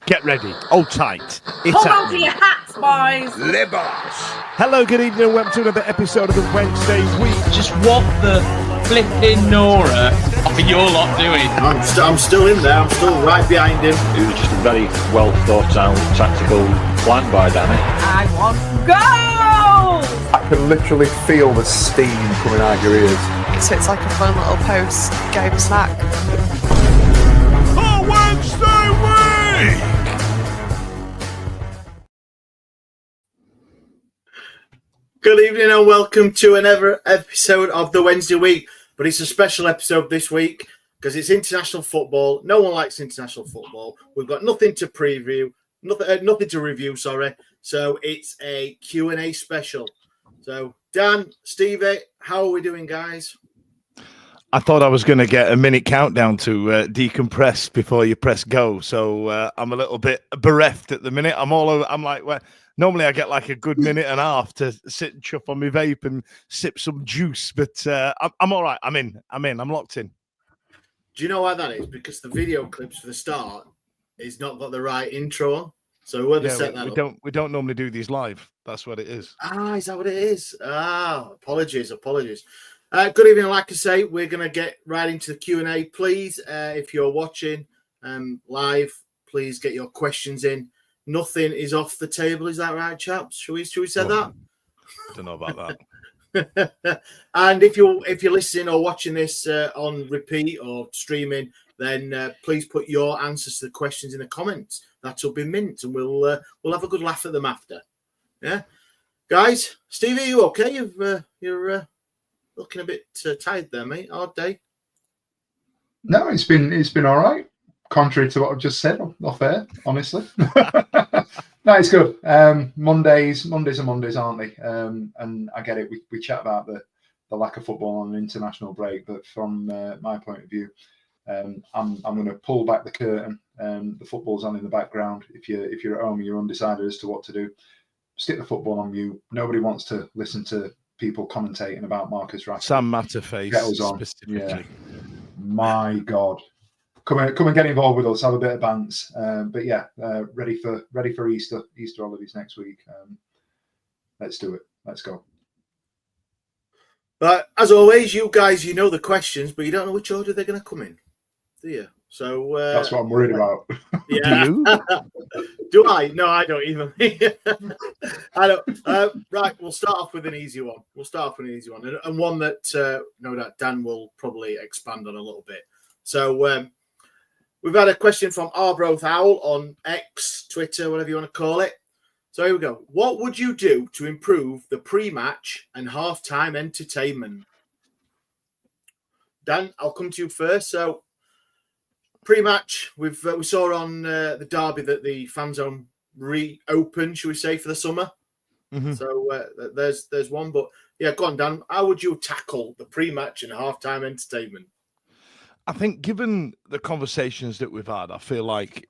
Get ready. Hold tight. It's Hold on to your hats, boys. Libos. Hello, good evening, and welcome to another episode of the Wednesday Week. Just what the flipping Nora are you lot doing? I'm still in there. I'm still right behind him. It was just a very well thought out tactical plan by Danny. I want goals! I can literally feel the steam coming out your ears. So it's like a fun little post-game snack. The Wednesday Week! Good evening and welcome to another episode of the Wednesday Week. But it's a special episode this week because it's international football. No one likes international football. We've got nothing to preview, nothing to review, sorry. So it's a Q and A special. So Dan, Stevie, how are we doing, guys? I thought I was going to get a minute countdown to decompress before you press go. So I'm a little bit bereft at the minute. I'm all over. I'm like, well, normally I get like a good minute and a half to sit and chuff on my vape and sip some juice. But I'm all right. I'm in. I'm locked in. Do you know why that is? Because the video clips for the start is not got the right intro. So whoever set that up. We don't normally do these live. That's what it is. Is that what it is? Apologies. Good evening. Like I say, we're going to get right into the Q&A. Please, if you're watching live, please get your questions in. Nothing is off the table. Is that right, chaps? Should we say that? I don't know about that. And if you're listening or watching this on repeat or streaming, then please put your answers to the questions in the comments. That'll be mint, and we'll have a good laugh at them after. Yeah, guys. Stevie, are you okay? You're looking a bit tired there, mate. Hard day. No, it's been all right. Contrary to what I've just said, off air, honestly. No, it's good. Mondays are Mondays, aren't they? And I get it. We chat about the lack of football on an international break, but from my point of view, I'm going to pull back the curtain. The football's on in the background. If you're at home and you're undecided as to what to do, stick the football on mute. Nobody wants to listen to people commentating about Marcus Rashford. Sam Matterface specifically. Yeah. My God. Come and get involved with us. Have a bit of bants. But yeah, ready for Easter holidays next week. Let's do it. Let's go. But as always, you guys, you know the questions, but you don't know which order they're going to come in, do you? So that's what I'm worried about. Yeah. Do I? No, I don't even. I don't. Right, we'll start off with an easy one. And one that no doubt Dan will probably expand on a little bit. So we've had a question from Arbroath Owl on X, Twitter, whatever you want to call it. So here we go. What would you do to improve the pre-match and half-time entertainment? Dan, I'll come to you first. So pre-match, we saw on the derby that the fan zone reopened, should we say, for the summer. Mm-hmm. So there's one. But yeah, go on, Dan. How would you tackle the pre-match and half-time entertainment? I think given the conversations that we've had, I feel like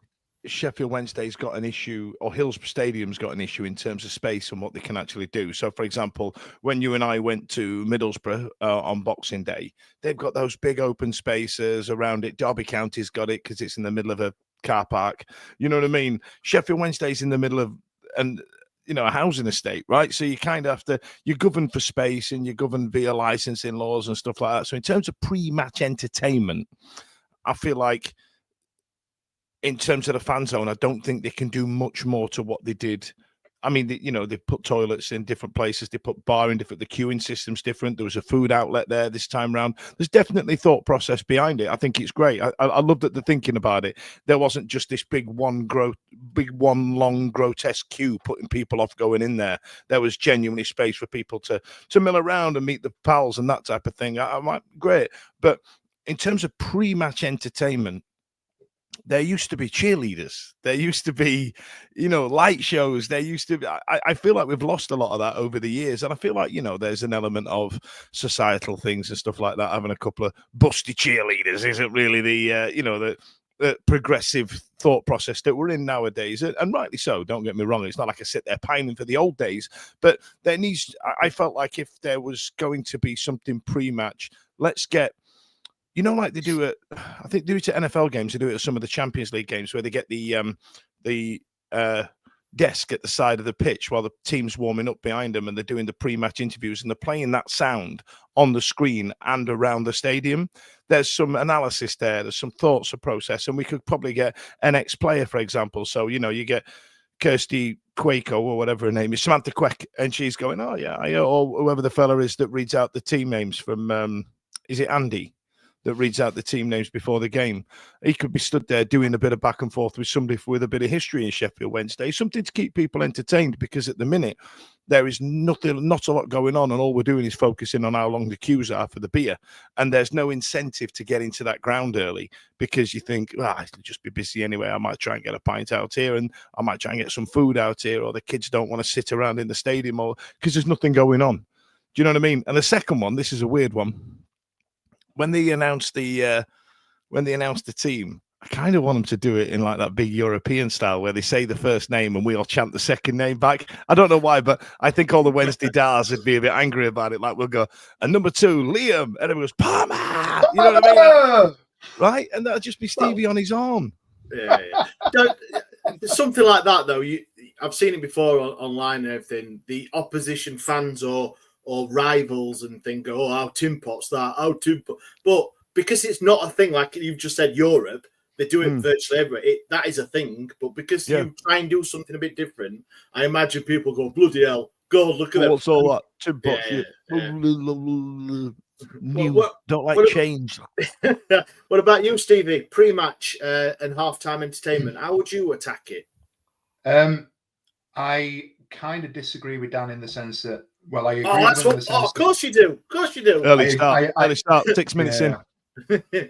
Sheffield Wednesday's got an issue, or Hillsborough Stadium's got an issue in terms of space and what they can actually do. So, for example, when you and I went to Middlesbrough on Boxing Day, they've got those big open spaces around it. Derby County's got it because it's in the middle of a car park. You know what I mean? Sheffield Wednesday's in the middle of a housing estate, right? So you kind of have to, you're governed for space and you're governed via licensing laws and stuff like that. So in terms of pre-match entertainment, I feel like in terms of the fan zone, I don't think they can do much more to what they did. I mean, they put toilets in different places. They put bar in different. The queuing system's different. There was a food outlet there this time round. There's definitely thought process behind it. I think it's great. I love that they're thinking about it. There wasn't just this big one long grotesque queue putting people off going in there. There was genuinely space for people to mill around and meet the pals and that type of thing. Great. But in terms of pre-match entertainment, there used to be cheerleaders. There used to be, light shows. There used to be, I feel like we've lost a lot of that over the years. And I feel like, there's an element of societal things and stuff like that. Having a couple of busty cheerleaders isn't really the progressive thought process that we're in nowadays. And rightly so, don't get me wrong. It's not like I sit there pining for the old days. But I felt like if there was going to be something pre-match, let's get, like they do I think they do it at NFL games. They do it at some of the Champions League games where they get the the desk at the side of the pitch while the team's warming up behind them, and they're doing the pre-match interviews, and they're playing that sound on the screen and around the stadium. There's some analysis there. There's some thoughts of process, and we could probably get an ex-player, for example. So, you get Kirsty Quaco or whatever her name is, Samantha Queck, and she's going, oh, yeah, or whoever the fella is that reads out the team names from, is it Andy? That reads out the team names before the game. He could be stood there doing a bit of back and forth with somebody with a bit of history in Sheffield Wednesday, something to keep people entertained, because at the minute there is not a lot going on, and all we're doing is focusing on how long the queues are for the beer, and there's no incentive to get into that ground early, because you think, it'll just be busy anyway. I might try and get a pint out here, and I might try and get some food out here, or the kids don't want to sit around in the stadium, or because there's nothing going on. Do you know what I mean? And the second one, this is a weird one. When they announced the team, I kind of want them to do it in like that big European style where they say the first name and we all chant the second name back. I don't know why, but I think all the Wednesday Dars would be a bit angry about it. Like, we'll go, and number 2, Liam, and everyone goes, Palmer. You know what I mean? Right? And that'll just be Stevie on his arm. Yeah. Something like that, though. I've seen it before online and everything. The opposition fans or rivals and think, oh, how Tim Pot's that, how Tim Pot. But because it's not a thing, like you've just said, Europe, they do it virtually everywhere. That is a thing. But because you try and do something a bit different, I imagine people go, bloody hell, God, look at that. What's all that? Tim Pot shit. Don't like change. What about you, Stevie? Pre-match and half-time entertainment. How would you attack it? I kind of disagree with Dan in the sense that, well, I agree of course you do. Of course you do. Early start, 6 minutes in.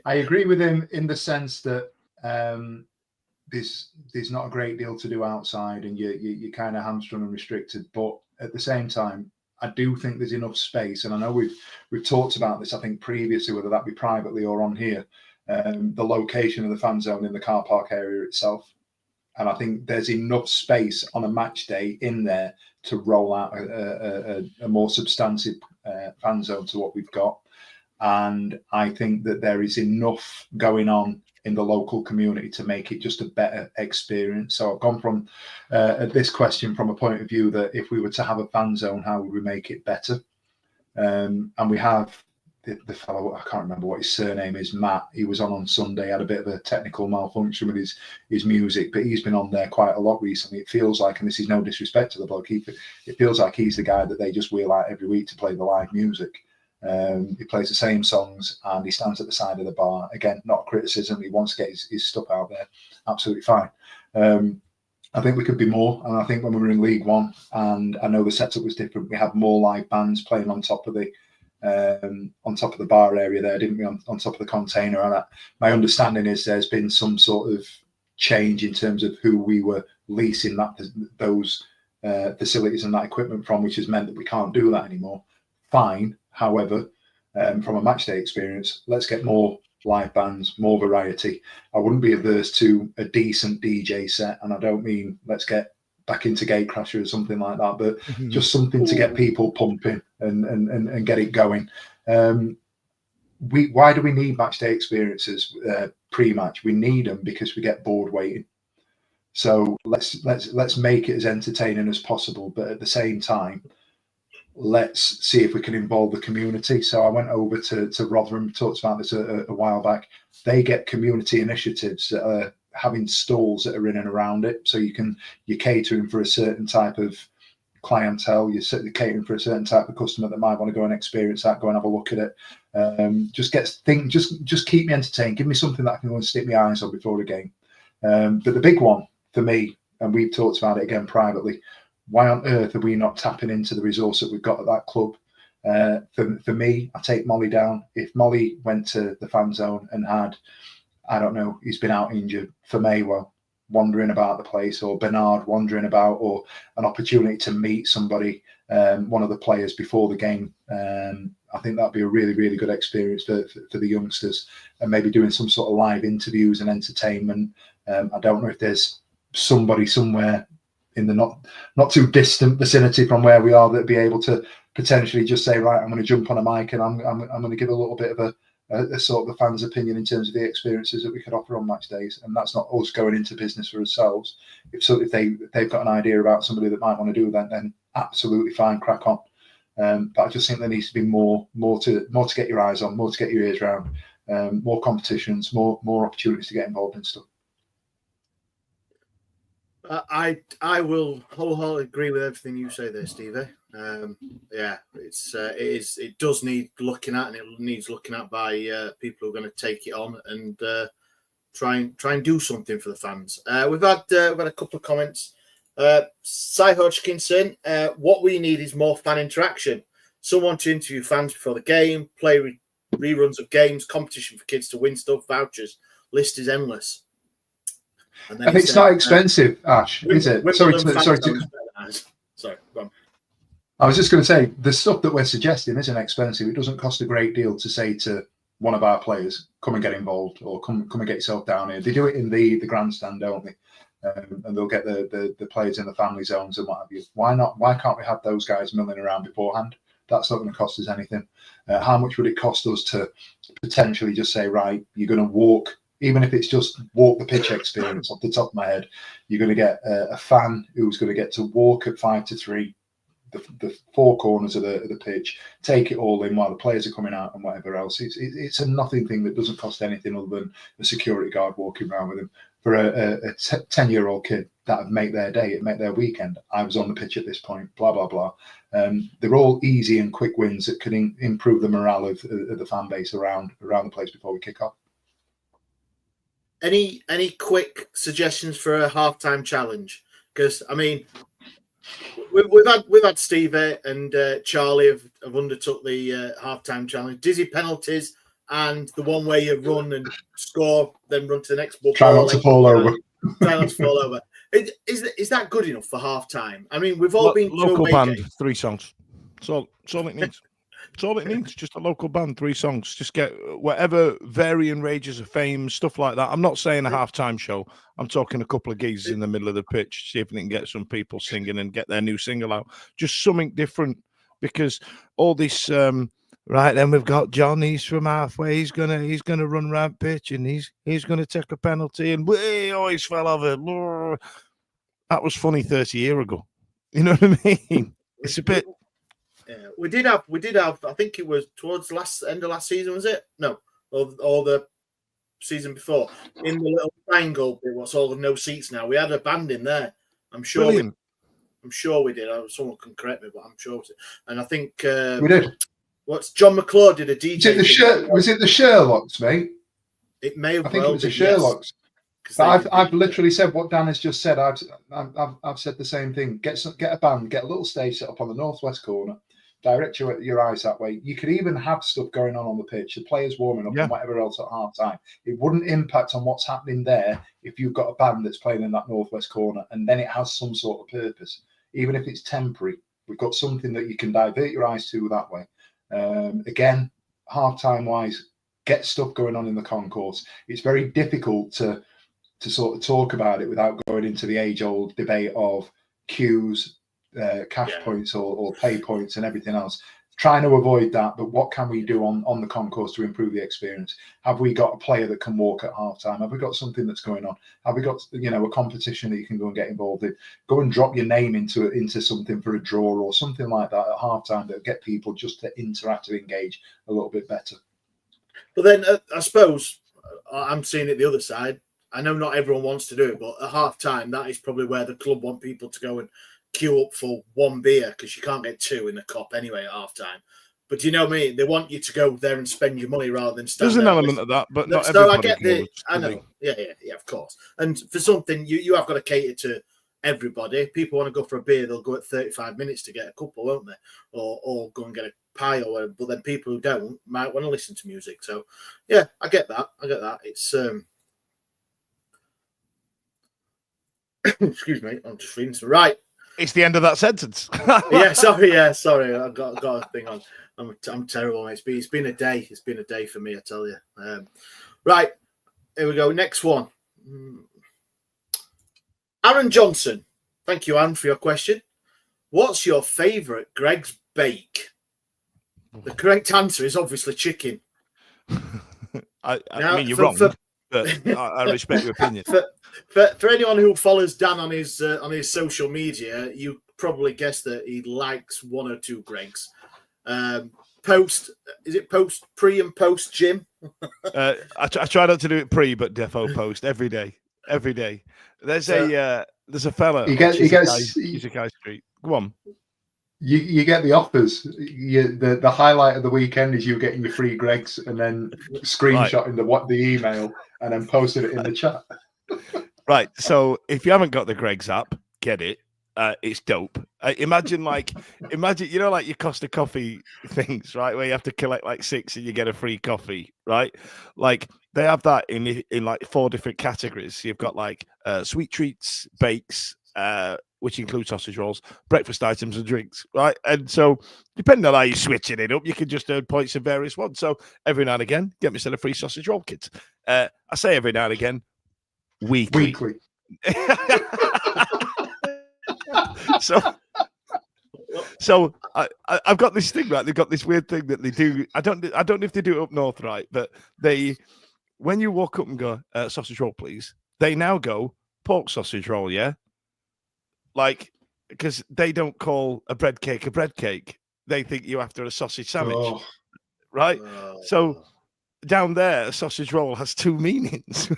I agree with him in the sense that there's not a great deal to do outside, and you're kind of hamstrung and restricted. But at the same time, I do think there's enough space, and I know we've talked about this, I think, previously, whether that be privately or on here, the location of the fan zone in the car park area itself. And I think there's enough space on a match day in there to roll out a more substantive fan zone to what we've got. And I think that there is enough going on in the local community to make it just a better experience. So I've gone from this question from a point of view that if we were to have a fan zone, how would we make it better? And we have the fellow, I can't remember what his surname is, Matt. He was on Sunday, had a bit of a technical malfunction with his music, but he's been on there quite a lot recently. It feels like, and this is no disrespect to the bloke, it feels like he's the guy that they just wheel out every week to play the live music. He plays the same songs and he stands at the side of the bar. Again, not criticism. He wants to get his stuff out there. Absolutely fine. I think we could be more. And I think when we were in League One, and I know the setup was different, we had more live bands playing on top of the bar area there, didn't we? On top of the container. And my understanding is there's been some sort of change in terms of who we were leasing those facilities and that equipment from, which has meant that we can't do that anymore. Fine. However, from a match day experience, let's get more live bands, more variety. I wouldn't be averse to a decent DJ set, and I don't mean let's get back into Gatecrasher or something like that, but just something to get people pumping and get it going. Why do we need match day experiences pre-match? We need them because we get bored waiting. So let's make it as entertaining as possible, but at the same time, let's see if we can involve the community. So I went over to Rotherham, talked about this a while back. They get community initiatives that are having stalls that are in and around it. So you're catering for a certain type of clientele. You're catering for a certain type of customer that might want to go and experience that, go and have a look at it. Just keep me entertained. Give me something that I can go and stick my eyes on before the game. But the big one for me, and we've talked about it again privately, why on earth are we not tapping into the resource that we've got at that club? For me, I take Molly down. If Molly went to the fan zone and had, I don't know, he's been out injured, for Maywell wandering about the place, or Bernard wandering about, or an opportunity to meet somebody, one of the players before the game, I think that'd be a really, really good experience for the youngsters, and maybe doing some sort of live interviews and entertainment. I don't know if there's somebody somewhere in the not too distant vicinity from where we are that'd be able to potentially just say, right, I'm going to jump on a mic and I'm going to give a little bit of a sort of the fans' opinion in terms of the experiences that we could offer on match days, and that's not us going into business for ourselves. If they've got an idea about somebody that might want to do that, then absolutely fine, crack on. But I just think there needs to be more to get your eyes on, more to get your ears around, more competitions, more opportunities to get involved in stuff. I will wholeheartedly agree with everything you say there, Stevie. Yeah, it does need looking at, and it needs looking at by people who are going to take it on and try and do something for the fans. We've had a couple of comments. Cy Hodgkinson, what we need is more fan interaction. Someone to interview fans before the game, play reruns of games, competition for kids to win stuff, vouchers. List is endless. And it's not expensive, Ash, is it? Sorry. Sorry, go on. I was just going to say, the stuff that we're suggesting isn't expensive. It doesn't cost a great deal to say to one of our players, come and get involved, or come and get yourself down here. They do it in the grandstand, don't they? And they'll get the players in the family zones and what have you. Why not? Why can't we have those guys milling around beforehand? That's not going to cost us anything. How much would it cost us to potentially just say, right, you're going to walk, even if it's just walk the pitch experience off the top of my head, you're going to get a fan who's going to get to walk at 5 to 3, the four corners of the pitch, take it all in while the players are coming out and whatever else. It's a nothing thing that doesn't cost anything other than a security guard walking around with them. For a 10-year-old kid, that would make their day, it'd make their weekend. I was on the pitch at this point, blah, blah, blah. They're all easy and quick wins that can improve the morale of the fan base around the place before we kick off. Any quick suggestions for a halftime challenge? Because I mean, we've had Steve and Charlie have undertook the halftime challenge. Dizzy penalties and the one where you run and score, then run to the next ball. Try not to fall over. Try not to fall over. Is that good enough for halftime? I mean, we've all been to local away band, games. 3 songs. That's all it needs. That's all it needs. Just a local band, 3 songs. Just get whatever varying rages of fame, stuff like that. I'm not saying a halftime show. I'm talking a couple of geezers in the middle of the pitch, see if they can get some people singing and get their new single out. Just something different, because all this. Right, then we've got John. He's from halfway. He's gonna run round pitch, and he's gonna take a penalty, and he's fell over. That was funny 30 years ago. You know what I mean? It's a bit. We did have. I think it was towards end of last season, was it? No, or the season before. In the little triangle, it was all no seats. Now we had a band in there. I'm sure. I'm sure we did. Someone can correct me, but I'm sure. And I think we did. What's John McClure did a DJ? Was it the Sherlocks, mate? It may have. I think it was the Sherlocks. Yes. I've literally said what Dan has just said. I've said the same thing. Get a band, get a little stage set up on the northwest corner. Direct your eyes that way. You could even have stuff going on the pitch, the players warming up and whatever else at half time. It wouldn't impact on what's happening there if you've got a band that's playing in that northwest corner, and then it has some sort of purpose, even if it's temporary. We've got something that you can divert your eyes to that way. Again, half-time wise, get stuff going on in the concourse. It's very difficult to sort of talk about it without going into the age-old debate of queues, cash points or pay points and everything else. Trying to avoid that, but what can we do on the concourse to improve the experience? Have we got a player that can walk at half-time? Have we got something that's going on? Have we got a competition that you can go and get involved in? Go and drop your name into something for a draw or something like that at half-time that get people just to interact and engage a little bit better. But then I suppose I'm seeing it the other side. I know not everyone wants to do it, but at half-time, that is probably where the club want people to go and queue up for one beer, because you can't get 2 in the Cop anyway at half time. But you know me, they want you to go there and spend your money rather than stand. There's an element of that, but not so everybody. I know. Yeah, of course. And for something, you have got to cater to everybody. People want to go for a beer, they'll go at 35 minutes to get a couple, won't they? Or go and get a pie or whatever. But then people who don't might want to listen to music. So yeah, I get that. It's excuse me, I'm just reading some right. It's the end of that sentence. Sorry. I've got a thing on. I'm terrible, mate. It's been a day. It's been a day for me, I tell you. Right, here we go. Next one. Aaron Johnson. Thank you, Aaron, for your question. What's your favourite Greg's bake? The correct answer is obviously chicken. I Now, mean, you're for- wrong, for- but I respect your opinion. For anyone who follows Dan on his social media, you probably guessed that he likes one or two Gregs. Post pre and post gym? I try not to do it pre, but defo post every day. There's a fella. He gets Isekai Street. Go on. You get the offers. The highlight of the weekend is you getting your free Gregs and then screenshotting the email and then posting it in the chat. Right. So if you haven't got the Greg's app, get it. It's dope. Imagine you know, like your Costa Coffee things, right? Where you have to collect like 6 and you get a free coffee, right? Like they have that in like 4 different categories. You've got like sweet treats, bakes, which include sausage rolls, breakfast items, and drinks, right? And so, depending on how you're switching it up, you can just earn points in various ones. So every now and again, get myself a free sausage roll kit. I say every now and again, weekly. So I've got this thing, right? They've got this weird thing that they do. I don't know if they do it up north, right? But when you walk up and go, sausage roll, please, they now go pork sausage roll, yeah? Like, because they don't call a bread cake a bread cake. They think you're after a sausage sandwich, right? So down there, a sausage roll has 2 meanings.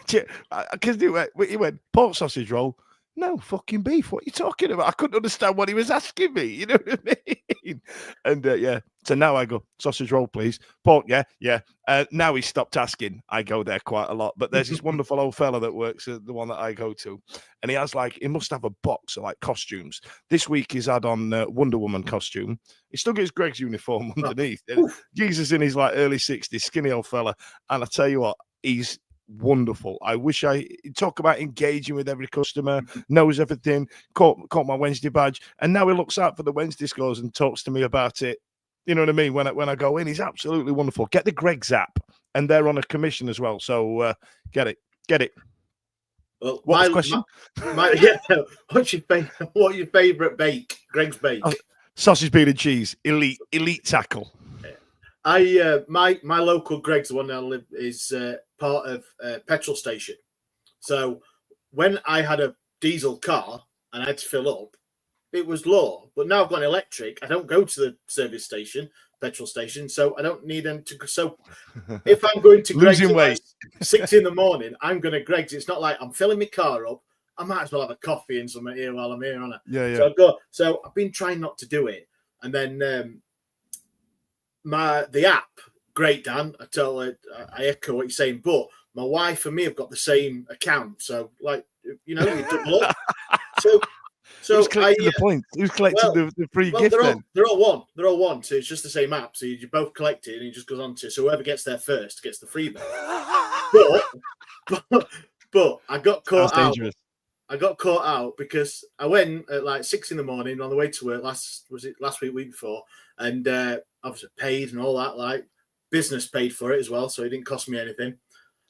Because he went pork sausage roll. No, fucking beef. What are you talking about? I couldn't understand what he was asking me. You know what I mean? And so now I go, sausage roll, please. Pork, yeah. Now he stopped asking. I go there quite a lot. But there's this wonderful old fella that works at the one that I go to. And he has he must have a box of like costumes. This week he's had on Wonder Woman costume. He still gets Greg's uniform underneath. Jesus in his like early 60s, skinny old fella. And I tell you what, he's wonderful. I wish I talk about engaging with every customer, knows everything, caught my Wednesday badge, and now he looks out for the Wednesday scores and talks to me about it. You know what I mean? When I go in, he's absolutely wonderful. Get the Greg's app, and they're on a commission as well. So get it. Well, what's the question? What's your favorite bake? Greg's bake. Sausage, bean, and cheese. Elite tackle. My local Greg's, the one that I live, is part of a petrol station. So when I had a diesel car and I had to fill up, it was low. But now I've got an electric. I don't go to the service station, petrol station, so I don't need them to. So if I'm going to Greg's at like 6 in the morning, I'm going to Greg's. It's not like I'm filling my car up. I might as well have a coffee and something here while I'm here, aren't I? Yeah. So I go. So I've been trying not to do it, and then the app, great, Dan. I echo what you're saying, but my wife and me have got the same account, so you double up. So who's collecting the points? Who's collecting the free gift? They're all one. So it's just the same app. So you both collect it, and it just goes on to. So whoever gets there first gets the free bit. but I got caught out. Dangerous. I got caught out because I went at like 6 in the morning on the way to work. Last week before, and obviously paid and all that. Like business paid for it as well, so it didn't cost me anything.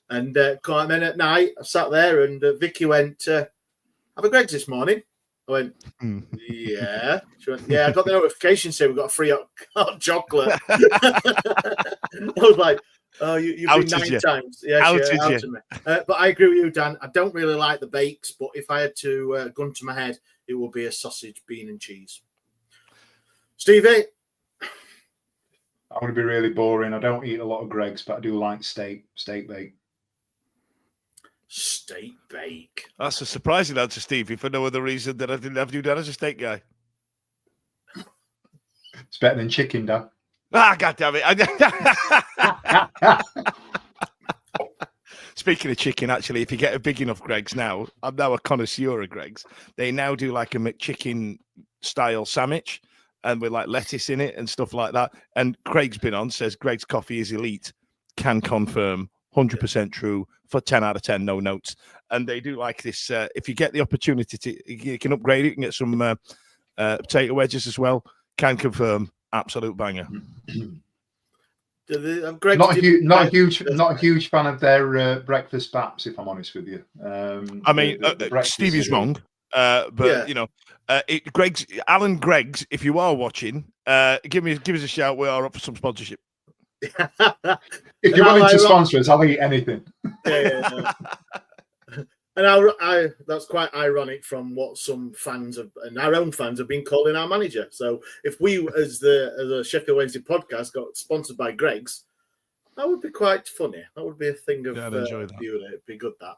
And then at night, I sat there, and Vicky went, "Have a Greg's this morning." I went, "Yeah." She went, "Yeah." I got the notification saying we got a free hot chocolate. I was like, "Oh, you've been 9 times." Yeah, outed me. But I agree with you, Dan. I don't really like the bakes, but if I had to gun to my head, it would be a sausage, bean, and cheese. Stevie? I'm going to be really boring. I don't eat a lot of Greg's, but I do like steak bake. Steak bake. That's a surprising answer, Stevie, for no other reason than I didn't have you down as a steak guy. It's better than chicken, Dan. God damn it. Speaking of chicken, actually, if you get a big enough Greg's now, I'm now a connoisseur of Greg's. They now do like a McChicken style sandwich and with like lettuce in it and stuff like that. And Craig's been on, says Greg's coffee is elite. Can confirm, 100% true, for 10 out of 10, no notes. And they do like this. If you get the opportunity you can upgrade it. You can get some potato wedges as well. Can confirm, absolute banger. Not a huge fan of their breakfast baps, if I'm honest with you. I mean, Stevie's wrong, but you know, Alan Greg's. If you are watching, give us a shout. We are up for some sponsorship. If you wanted to sponsor us, I'll eat anything. Yeah. And that's quite ironic from what some fans and our own fans have been calling our manager. So if we, as a Sheffield Wednesday podcast, got sponsored by Greggs, that would be quite funny. That would be a thing of enjoy that. it'd be good, that.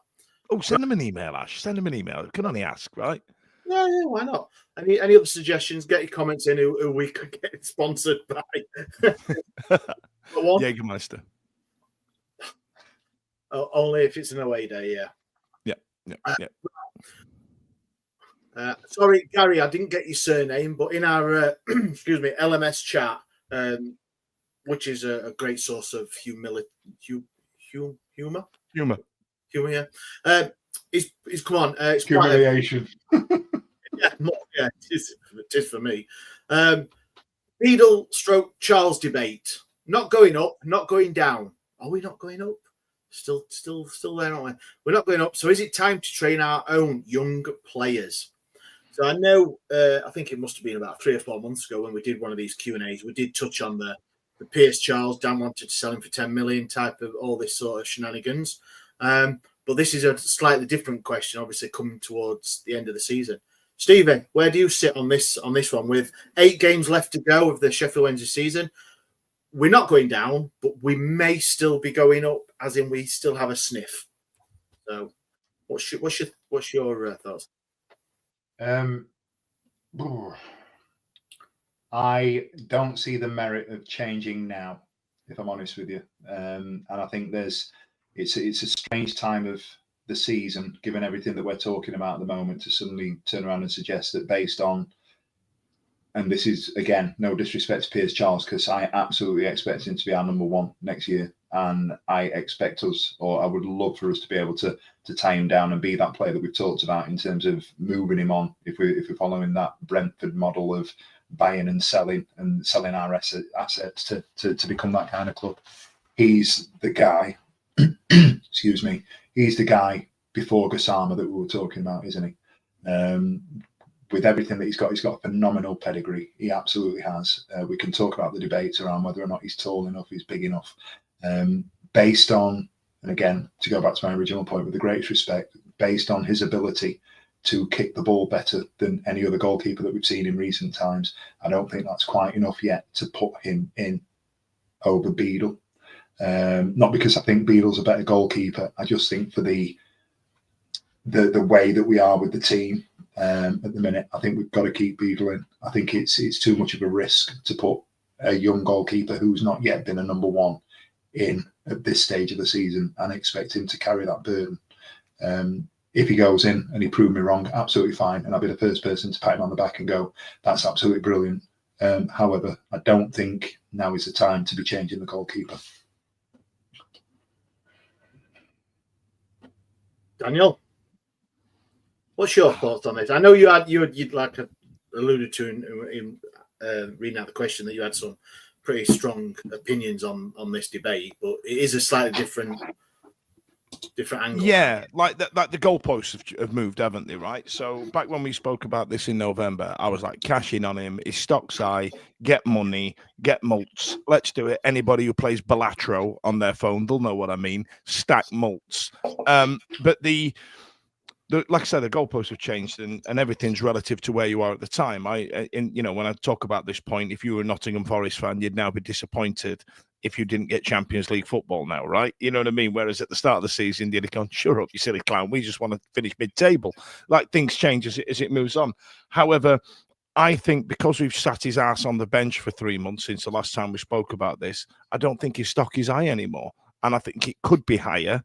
Oh, send them an email, Ash. Send them an email. You can only ask, right? Yeah, why not? Any other suggestions? Get your comments in who we could get sponsored by. Jägermeister. Only if it's an away day, yeah. Sorry, Gary, I didn't get your surname, but in our LMS chat, which is a great source of humor. Yeah. He's come on. It's humiliation. Yeah, it is for me. Beadle / Charles debate. Not going up, not going down. Are we not going up? Still there, aren't we? We're not going up. So is it time to train our own young players? So I know, I think it must have been about 3 or 4 months ago when we did one of these Q and A's. We did touch on the Pierce Charles. Dan wanted to sell him for 10 million type of all this sort of shenanigans. But this is a slightly different question, obviously coming towards the end of the season. Stephen, where do you sit on this one? With 8 games left to go of the Sheffield Wednesday season, we're not going down, but we may still be going up, as in we still have a sniff. So, what's your thoughts? I don't see the merit of changing now, if I'm honest with you. And I think it's a strange time of the season, given everything that we're talking about at the moment, to suddenly turn around and suggest that based on, and this is, again, no disrespect to Pierce Charles, because I absolutely expect him to be our number 1 next year. And I expect us, or I would love for us to be able to tie him down and be that player that we've talked about in terms of moving him on, if we're following that Brentford model of buying and selling our assets to become that kind of club. He's the guy, excuse me, he's the guy before Gassama that we were talking about, isn't he? With everything that he's got a phenomenal pedigree. He absolutely has. We can talk about the debates around whether or not he's tall enough, he's big enough. Based on, and again, to go back to my original point, with the greatest respect, based on his ability to kick the ball better than any other goalkeeper that we've seen in recent times, I don't think that's quite enough yet to put him in over Beadle. Not because I think Beadle's a better goalkeeper. I just think for the way that we are with the team at the minute, I think we've got to keep Beadle in. I think it's too much of a risk to put a young goalkeeper who's not yet been a number 1 in at this stage of the season and expect him to carry that burden. If he goes in and he proved me wrong, absolutely fine, and I'll be the first person to pat him on the back and go, that's absolutely brilliant. However, I don't think now is the time to be changing the goalkeeper. Daniel, what's your thoughts on this? I know you'd like alluded to in reading out the question that you had some pretty strong opinions on this debate, but it is a slightly different angle. Yeah, like the goalposts have moved, haven't they? Right. So back when we spoke about this in November, I was like, cash in on him. His stock's high. Get money. Get mults. Let's do it. Anybody who plays Balatro on their phone, they'll know what I mean. Stack mults. But like I said, the goalposts have changed, and everything's relative to where you are at the time. When I talk about this point, if you were a Nottingham Forest fan, you'd now be disappointed if you didn't get Champions League football now, right? You know what I mean? Whereas at the start of the season, you'd have gone, shut up, you silly clown. We just want to finish mid-table. Like, things change as it moves on. However, I think because we've sat his ass on the bench for 3 months since the last time we spoke about this, I don't think his stock is high anymore. And I think it could be higher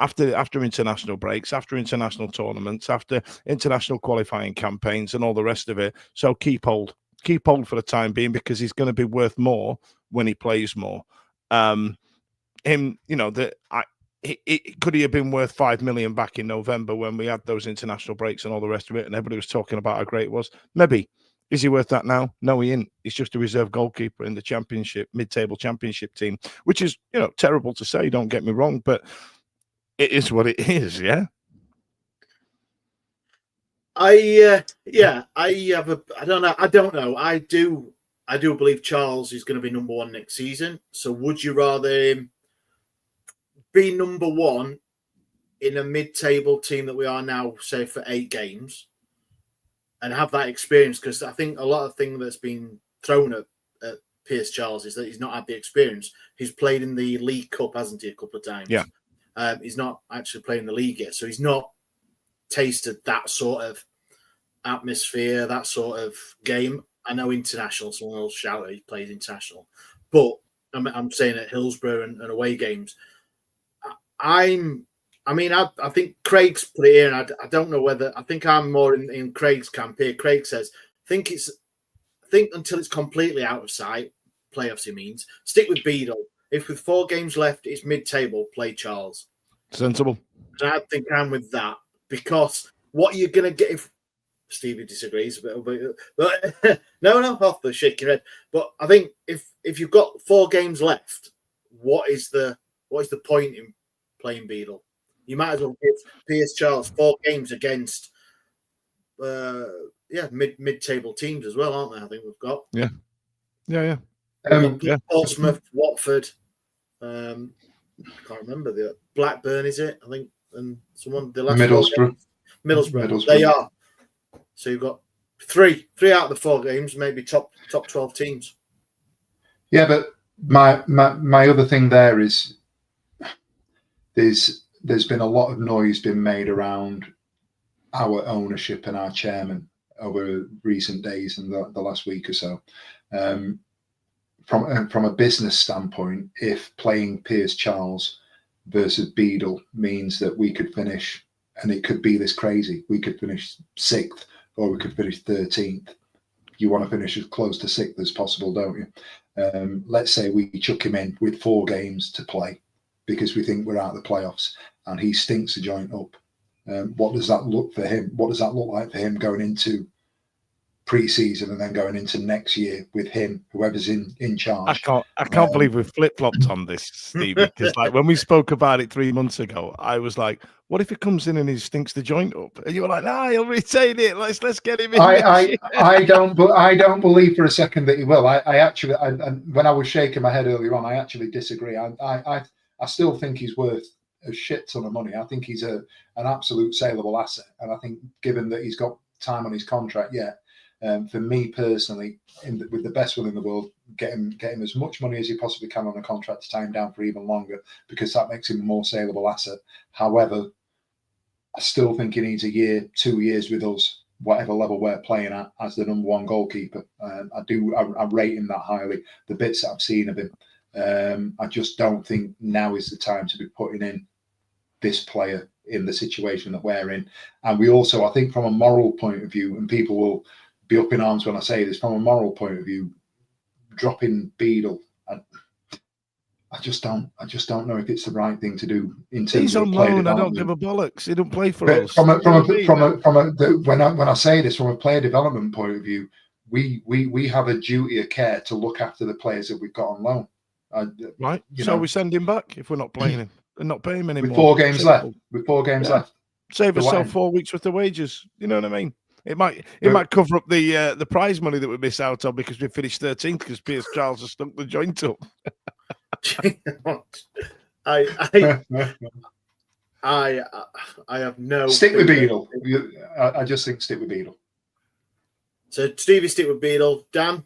after international breaks, after international tournaments, after international qualifying campaigns and all the rest of it. So keep hold for the time being, because he's going to be worth more when he plays more. Could he have been worth 5 million back in November when we had those international breaks and all the rest of it, and everybody was talking about how great it was? Maybe. Is he worth that now? No, he ain't. He's just a reserve goalkeeper in the championship, mid-table championship team, which is, terrible to say, don't get me wrong, but it is what it is, yeah? I don't know. I I do believe Charles is going to be number one next season. So would you rather him be number one in a mid-table team that we are now, say, for 8 games, and have that experience? Because I think a lot of thing that's been thrown at Pierce Charles is that he's not had the experience. He's played in the League Cup, hasn't he, a couple of times? Yeah. He's not actually playing the league yet, so he's not tasted that sort of atmosphere, that sort of game. I know international, someone will shout that he plays international, but I'm saying at Hillsborough and away games. I think Craig's put it in. I don't know whether, I think I'm more in Craig's camp here. Craig says, think until it's completely out of sight, playoffs he means, stick with Beadle. If with 4 games left, it's mid-table, play Charles. Sensible. So I think I'm with that, because what you're going to get, if Stevie disagrees a bit, but no, off the shake your head. But I think if you've got 4 games left, what is the point in playing Beadle? You might as well give Pierce Charles 4 games against mid-table teams as well, aren't they? I think we've got. Yeah. Portsmouth, Watford. I can't remember the Blackburn, is it? I think, and someone the last Middlesbrough. They are. So you've got three out of the 4 games, maybe top 12 teams. Yeah, but my other thing there is there's been a lot of noise being made around our ownership and our chairman over recent days and the last week or so. From a business standpoint, if playing Pierce Charles versus Beadle means that we could finish, and it could be this crazy, we could finish 6th or we could finish 13th. You want to finish as close to 6th as possible, don't you? Let's say we chuck him in with 4 games to play because we think we're out of the playoffs and he stinks the joint up. What does that look for him? What does that look like for him going into pre-season and then going into next year with him, whoever's in charge? I can't believe we've flip-flopped on this, Steve, because like when we spoke about it 3 months ago, I was like, what if it comes in and he stinks the joint up? And you were like, nah, he'll retain it. Let's get him in. I don't believe for a second that he will. I actually, when I was shaking my head earlier on, I actually disagree. I still think he's worth a shit ton of money. I think he's an absolute saleable asset. And I think given that he's got time on his contract yet, for me personally, with the best will in the world, get him as much money as you possibly can on a contract to tie him down for even longer, because that makes him a more saleable asset. However, I still think he needs a year, 2 years with us, whatever level we're playing at, as the number 1 goalkeeper. I rate him that highly. The bits that I've seen of him, I just don't think now is the time to be putting in this player in the situation that we're in. And we also, I think from a moral point of view, and people will be up in arms when I say this, from a moral point of view, dropping Beadle, I just don't know if it's the right thing to do in terms He's of on loan. I don't give a bollocks. He don't play for us. When I say this from a player development point of view, we have a duty of care to look after the players that we've got on loan. Right. So we send him back if we're not playing him and not paying him anymore. With 4 games left. With 4 games left. Save ourselves 4 weeks worth of wages. You know what I mean? It might cover up the prize money that we miss out on because we finished 13th because Pierce Charles has stunk the joint up. I have no. Stick with Beadle. I just think stick with Beadle. So Stevie, stick with Beadle. Dan,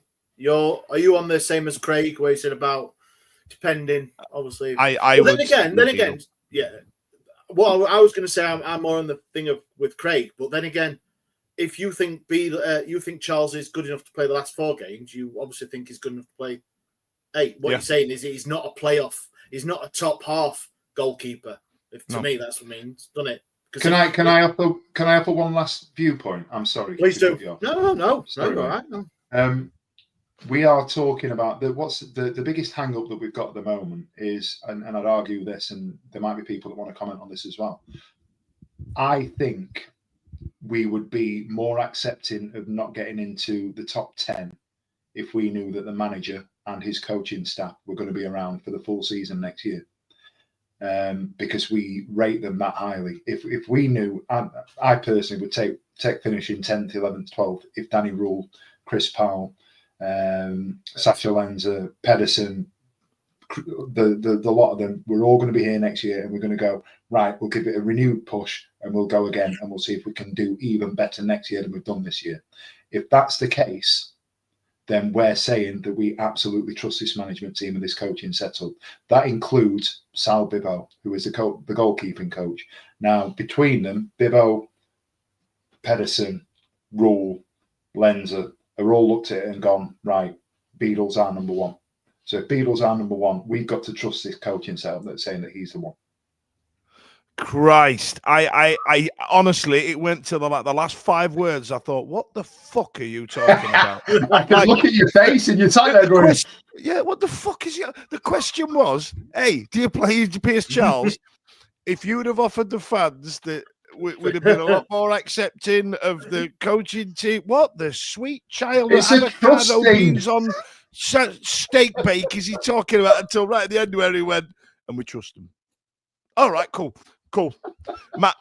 are you on the same as Craig, where he said about depending, obviously. Then again, yeah. Well, I was going to say I'm more on the thing with Craig, but then again, if you think you think Charles is good enough to play the last 4 games, you obviously think he's good enough to play 8. What you're saying is he's not a playoff. He's not a top half goalkeeper. To me, that's what it means, doesn't it? Can I offer one last viewpoint? I'm sorry. Please do. No. Sorry, all right. No. We are talking about what's the biggest hang up that we've got at the moment is, and I'd argue this, and there might be people that want to comment on this as well. I think we would be more accepting of not getting into the top 10 if we knew that the manager and his coaching staff were going to be around for the full season next year, because we rate them that highly. If we knew, I personally would take finishing 10th, 11th, 12th if Danny Rule, Chris Powell, Sacha Lenza, Pedersen, the lot of them, we're all going to be here next year, and we're going to go, right, we'll give it a renewed push, and we'll go again, and we'll see if we can do even better next year than we've done this year. If that's the case, then we're saying that we absolutely trust this management team and this coaching setup. That includes Sal Bibbo, who is the goalkeeping coach. Now, between them, Bibbo, Pedersen, Rule, Lenza, have all looked at it and gone, right, Beadle's our number one. So if Beadle's our number one, we've got to trust this coaching setup that's saying that he's the one. Christ, I honestly, it went to the last 5 words. I thought, what the fuck are you talking about? I can look at your face and you're tight there going, yeah, what the fuck is it? The question was, hey, do you play Piers Charles? If you would have offered the fans that would have been a lot more accepting of the coaching team. What the sweet child it's of avocado thing. beans on steak bake is he talking about until right at the end where he went, and we trust him. All right, cool.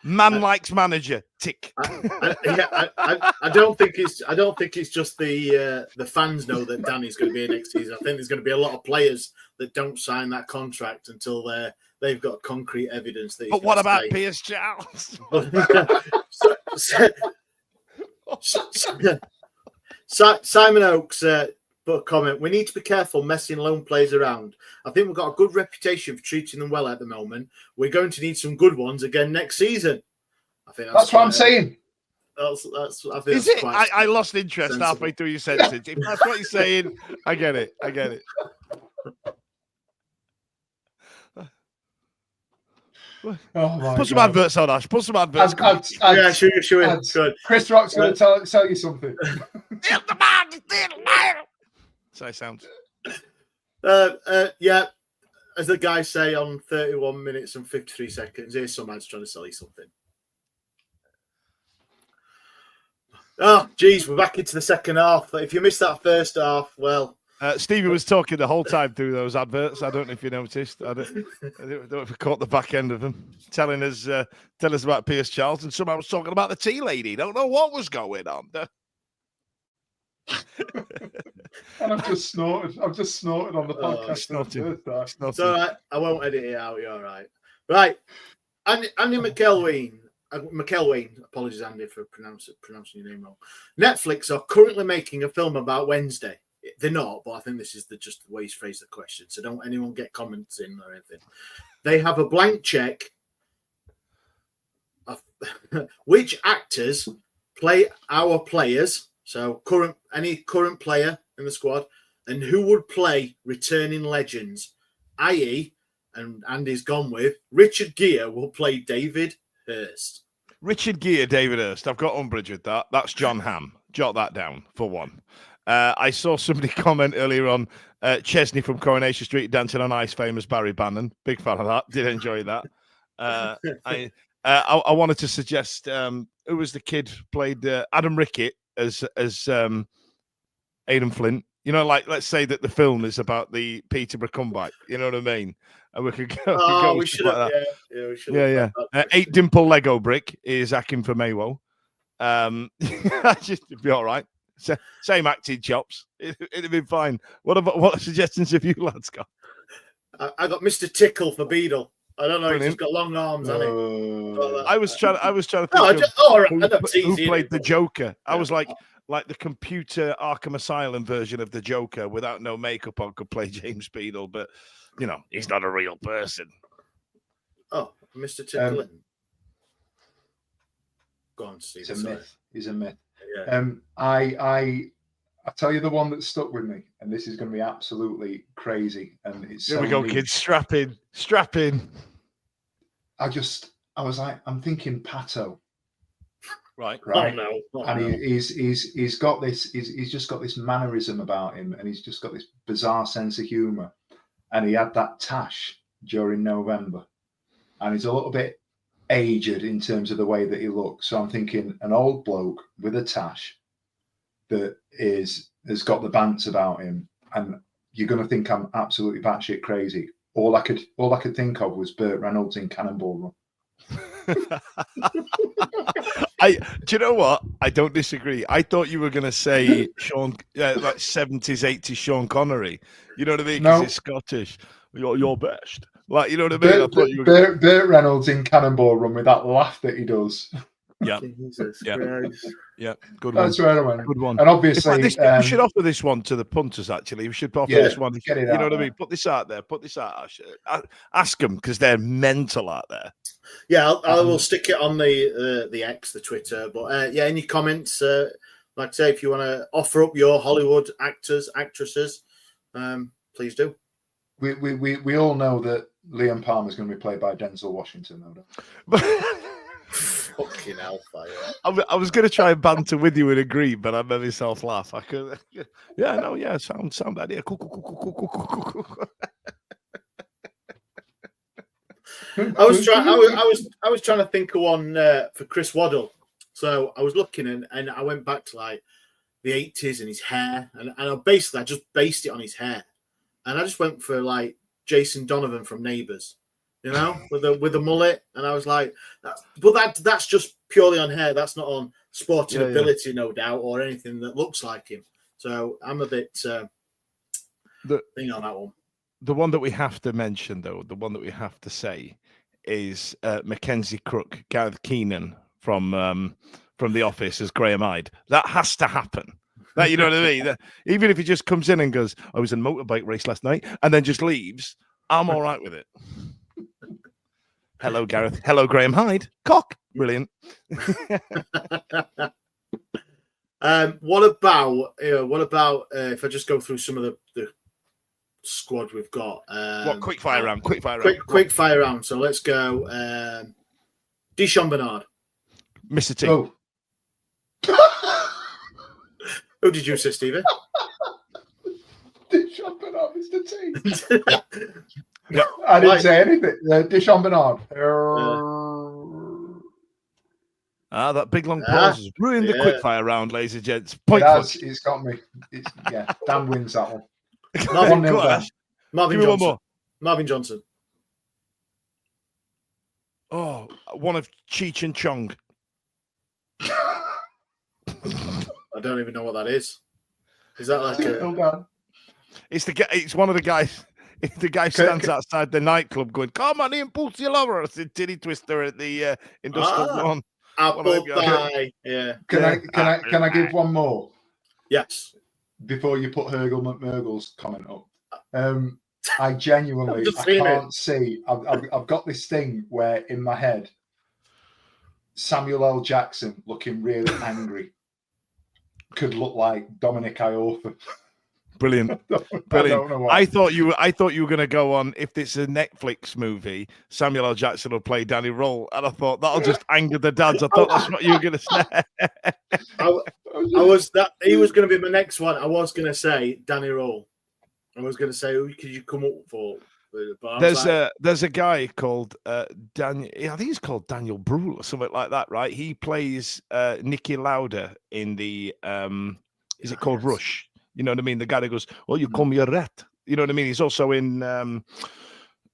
Man likes manager. Tick. I don't think it's just the fans know that Danny's going to be here next season. I think there's going to be a lot of players that don't sign that contract until they've got concrete evidence that. But what about Piers Charles? Simon Oakes put a comment. We need to be careful messing loan players around. I think we've got a good reputation for treating them well at the moment. We're going to need some good ones again next season. I think that's what I'm saying. I think is it? I lost interest halfway through your sentence. If that's what you're saying, I get it. Put some adverts on, Ash. Put some adverts. Yeah, sure. Good. Chris Rock's going to tell you something. So it sounds. Yeah, as the guys say on 31 minutes and 53 seconds, here's some ads trying to sell you something. Oh, geez, we're back into the second half. If you missed that first half, well... Stevie was talking the whole time through those adverts. I don't know if you noticed. I don't know if we caught the back end of them, telling us about Piers Charles, and somehow was talking about the tea lady. Don't know what was going on. And I've just snorted on the podcast. It's all right. I won't edit it out. You're all right. Right. Andy McElwain. Apologies, Andy, for pronouncing your name wrong. Netflix are currently making a film about Wednesday. They're not, but I think this is just the way he's phrased the question. So don't anyone get comments in or anything. They have a blank check of which actors play our players. So any current player in the squad, and who would play returning legends, i.e., and Andy's gone with Richard Gere will play David Hurst. Richard Gere, David Hurst. I've got umbrage with that. That's John Hamm. Jot that down for one. I saw somebody comment earlier on Chesney from Coronation Street dancing on ice, famous Barry Bannon. Big fan of that. Did enjoy that. I wanted to suggest who was the kid played Adam Rickett as Aidan Flint. You know, like let's say that the film is about the Peterborough comeback. You know what I mean? And we could go. We should have. Like we should. Yeah. 8 dimple Lego brick is Akin for Maywo. Just be all right. Same acting chops. It'd be fine. What suggestions have you lads got? I got Mr. Tickle for Beadle. I don't know. Brilliant. He's got long arms, hasn't he? I was trying to think who played the Joker. I was like the computer Arkham Asylum version of the Joker without no makeup on could play James Beadle, but you know he's not a real person. Oh, Mr. Tickle. Go on, Steve. He's a myth. Yeah. I tell you the one that stuck with me, and this is going to be absolutely crazy. And it's here we go, kids. Strap in. I was like, I'm thinking Pato. Right. Oh, no. And he's got this. He's just got this mannerism about him, and he's just got this bizarre sense of humour. And he had that tash during November, and he's a little bit aged in terms of the way that he looks. So I'm thinking an old bloke with a tash that has got the bants about him, and you're going to think I'm absolutely batshit crazy. All I could think of was Burt Reynolds in Cannonball Run. Do you know what? I don't disagree. I thought you were going to say Sean, like 70s, 80s Sean Connery. You know what I mean? Because No. he's Scottish. You're best. Like, you know what I mean? I thought you were. Burt Reynolds in Cannonball Run with that laugh that he does. Yeah. Jesus Yeah. Christ. Yeah. Good one. That's where I went. Good one. And obviously, In fact, we should offer this one to the punters. Actually, we should offer this one. get it you know out what I there. mean? Put this out there. Put this out. Ask them because they're mental out there. Yeah, I will stick it on the X, the Twitter. But yeah, any comments? Like I say, if you want to offer up your Hollywood actors, actresses, please do. We all know that Liam Palmer is going to be played by Denzel Washington, no doubt. Fucking hellfire. I was going to try and banter with you and agree, but I made myself laugh. I could, sound idea. Cool. I was trying to think of one for Chris Waddle. So I was looking and I went back to like the 80s and his hair, and I just based it on his hair, and I just went for like Jason Donovan from Neighbours, you know, with the mullet, and I was like, but that's just purely on hair. That's not on sporting ability, no doubt, or anything that looks like him. So I'm a bit thing on that one. The one that we have to mention, though, the one that we have to say is Mackenzie Crook, Gareth Keenan from The Office as Graham Hyde. That has to happen. That, you know what I mean? Even if he just comes in and goes, I was in a motorbike race last night, and then just leaves, I'm all right with it. Hello, Gareth. Hello, Graham Hyde. Cock. Brilliant. What about if I just go through some of the squad we've got? Quick fire round. Quick fire round. So let's go. Deshaun Bernard. Mr. T. Oh. Who did you say, Stevie? Deshaun Bernard, Mr. T. No, I didn't say anything. Deshaun Bernard. That big long pause has ruined the quick fire round, ladies and gents. Point. It's got me. Dan wins that one. Marvin Johnson. Marvin Johnson. Oh, one of Cheech and Chong. I don't even know what that is. Is that like a... It's one of the guys. The guy stands outside the nightclub going, "Come on in, pull your lover." It's a titty twister at the industrial one. Apple pie. Yeah. Can I give one more? Yes. Before you put Hergel McMurgle's comment up. I genuinely can't see. I've got this thing where in my head Samuel L. Jackson looking really angry could look like Dominic Iorfa. Brilliant. I thought you were going to go on, if it's a Netflix movie, Samuel L. Jackson will play Danny Roll, and I thought that'll just anger the dads. I thought that's what you were going to say. He was going to be my next one. I was going to say Danny Roll. I was going to say, who could you come up for? There's a guy called Daniel. I think he's called Daniel Brühl or something like that, right? He plays Nicky Lauda in the is it called Rush? You know what I mean? The guy that goes, "Oh, you call me a rat." You know what I mean? He's also in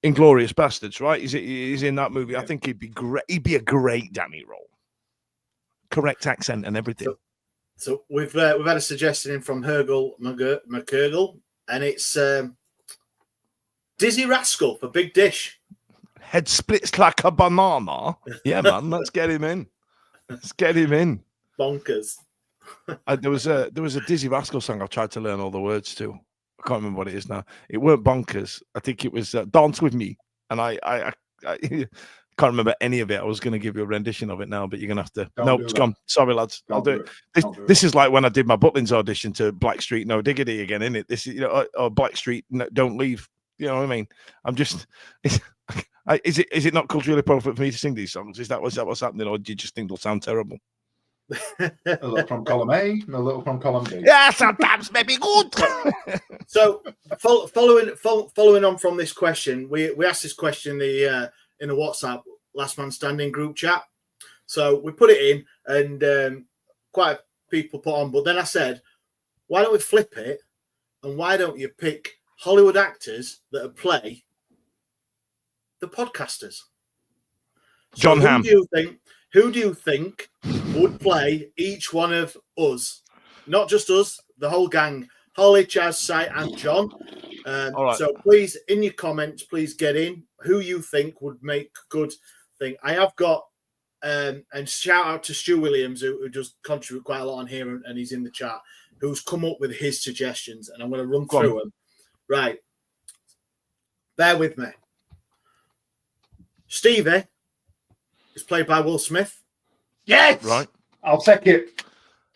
Inglourious Bastards, right? He's in that movie. I think he'd be great. He'd be a great Danny Roll. Correct accent and everything. So we've had a suggestion in from Hergel McCurgle, and it's Dizzy Rascal for Big Dish. Head splits like a banana. Yeah, man. Let's get him in. Bonkers. There was a Dizzy Rascal song I tried to learn all the words to. I can't remember what it is now. It weren't Bonkers. I think it was Dance With Me. And I can't remember any of it. I was going to give you a rendition of it now, but you're going to have to. Nope, it's gone. Sorry, lads. I'll do it. This is like when I did my Butlins audition to Blackstreet No Diggity again, isn't it? This is, or Blackstreet Don't Leave. You know what I mean? I'm just. Is it not culturally appropriate for me to sing these songs? Is that what's happening, or do you just think they'll sound terrible? A little from column A, and a little from column B. Yeah, sometimes maybe good. So, following on from this question, we asked this question in the WhatsApp Last Man Standing group chat. So we put it in, and quite a few people put on. But then I said, why don't we flip it, and why don't you pick Hollywood actors that play the podcasters? John Hamm. Who do you think would play each one of us, not just us, the whole gang, Holly, Chaz, Sai, and John. All right. So please, in your comments, please get in who you think would make good thing. I have got, and shout out to Stu Williams, who does contribute quite a lot on here, and he's in the chat, who's come up with his suggestions, and I'm going to run through them. Right. Bear with me. Stevie is played by Will Smith. Yes. Right. I'll take it.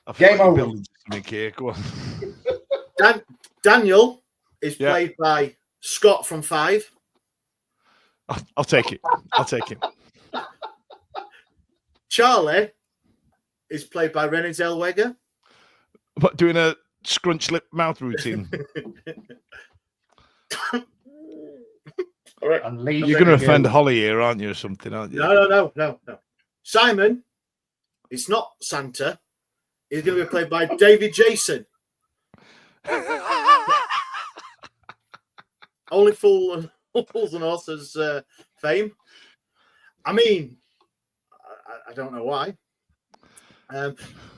I feel Game like you're over. building something here. Go on. Daniel is played by Scott from Five. I'll take it. I'll take it. Charlie is played by Renée Zellweger. What, doing a scrunch lip mouth routine? And Lee, You're going to offend Holly here, aren't you, or something, aren't you? No. Simon, it's not Santa. He's going to be played by David Jason. Only fools and horses fame. I mean, I don't know why.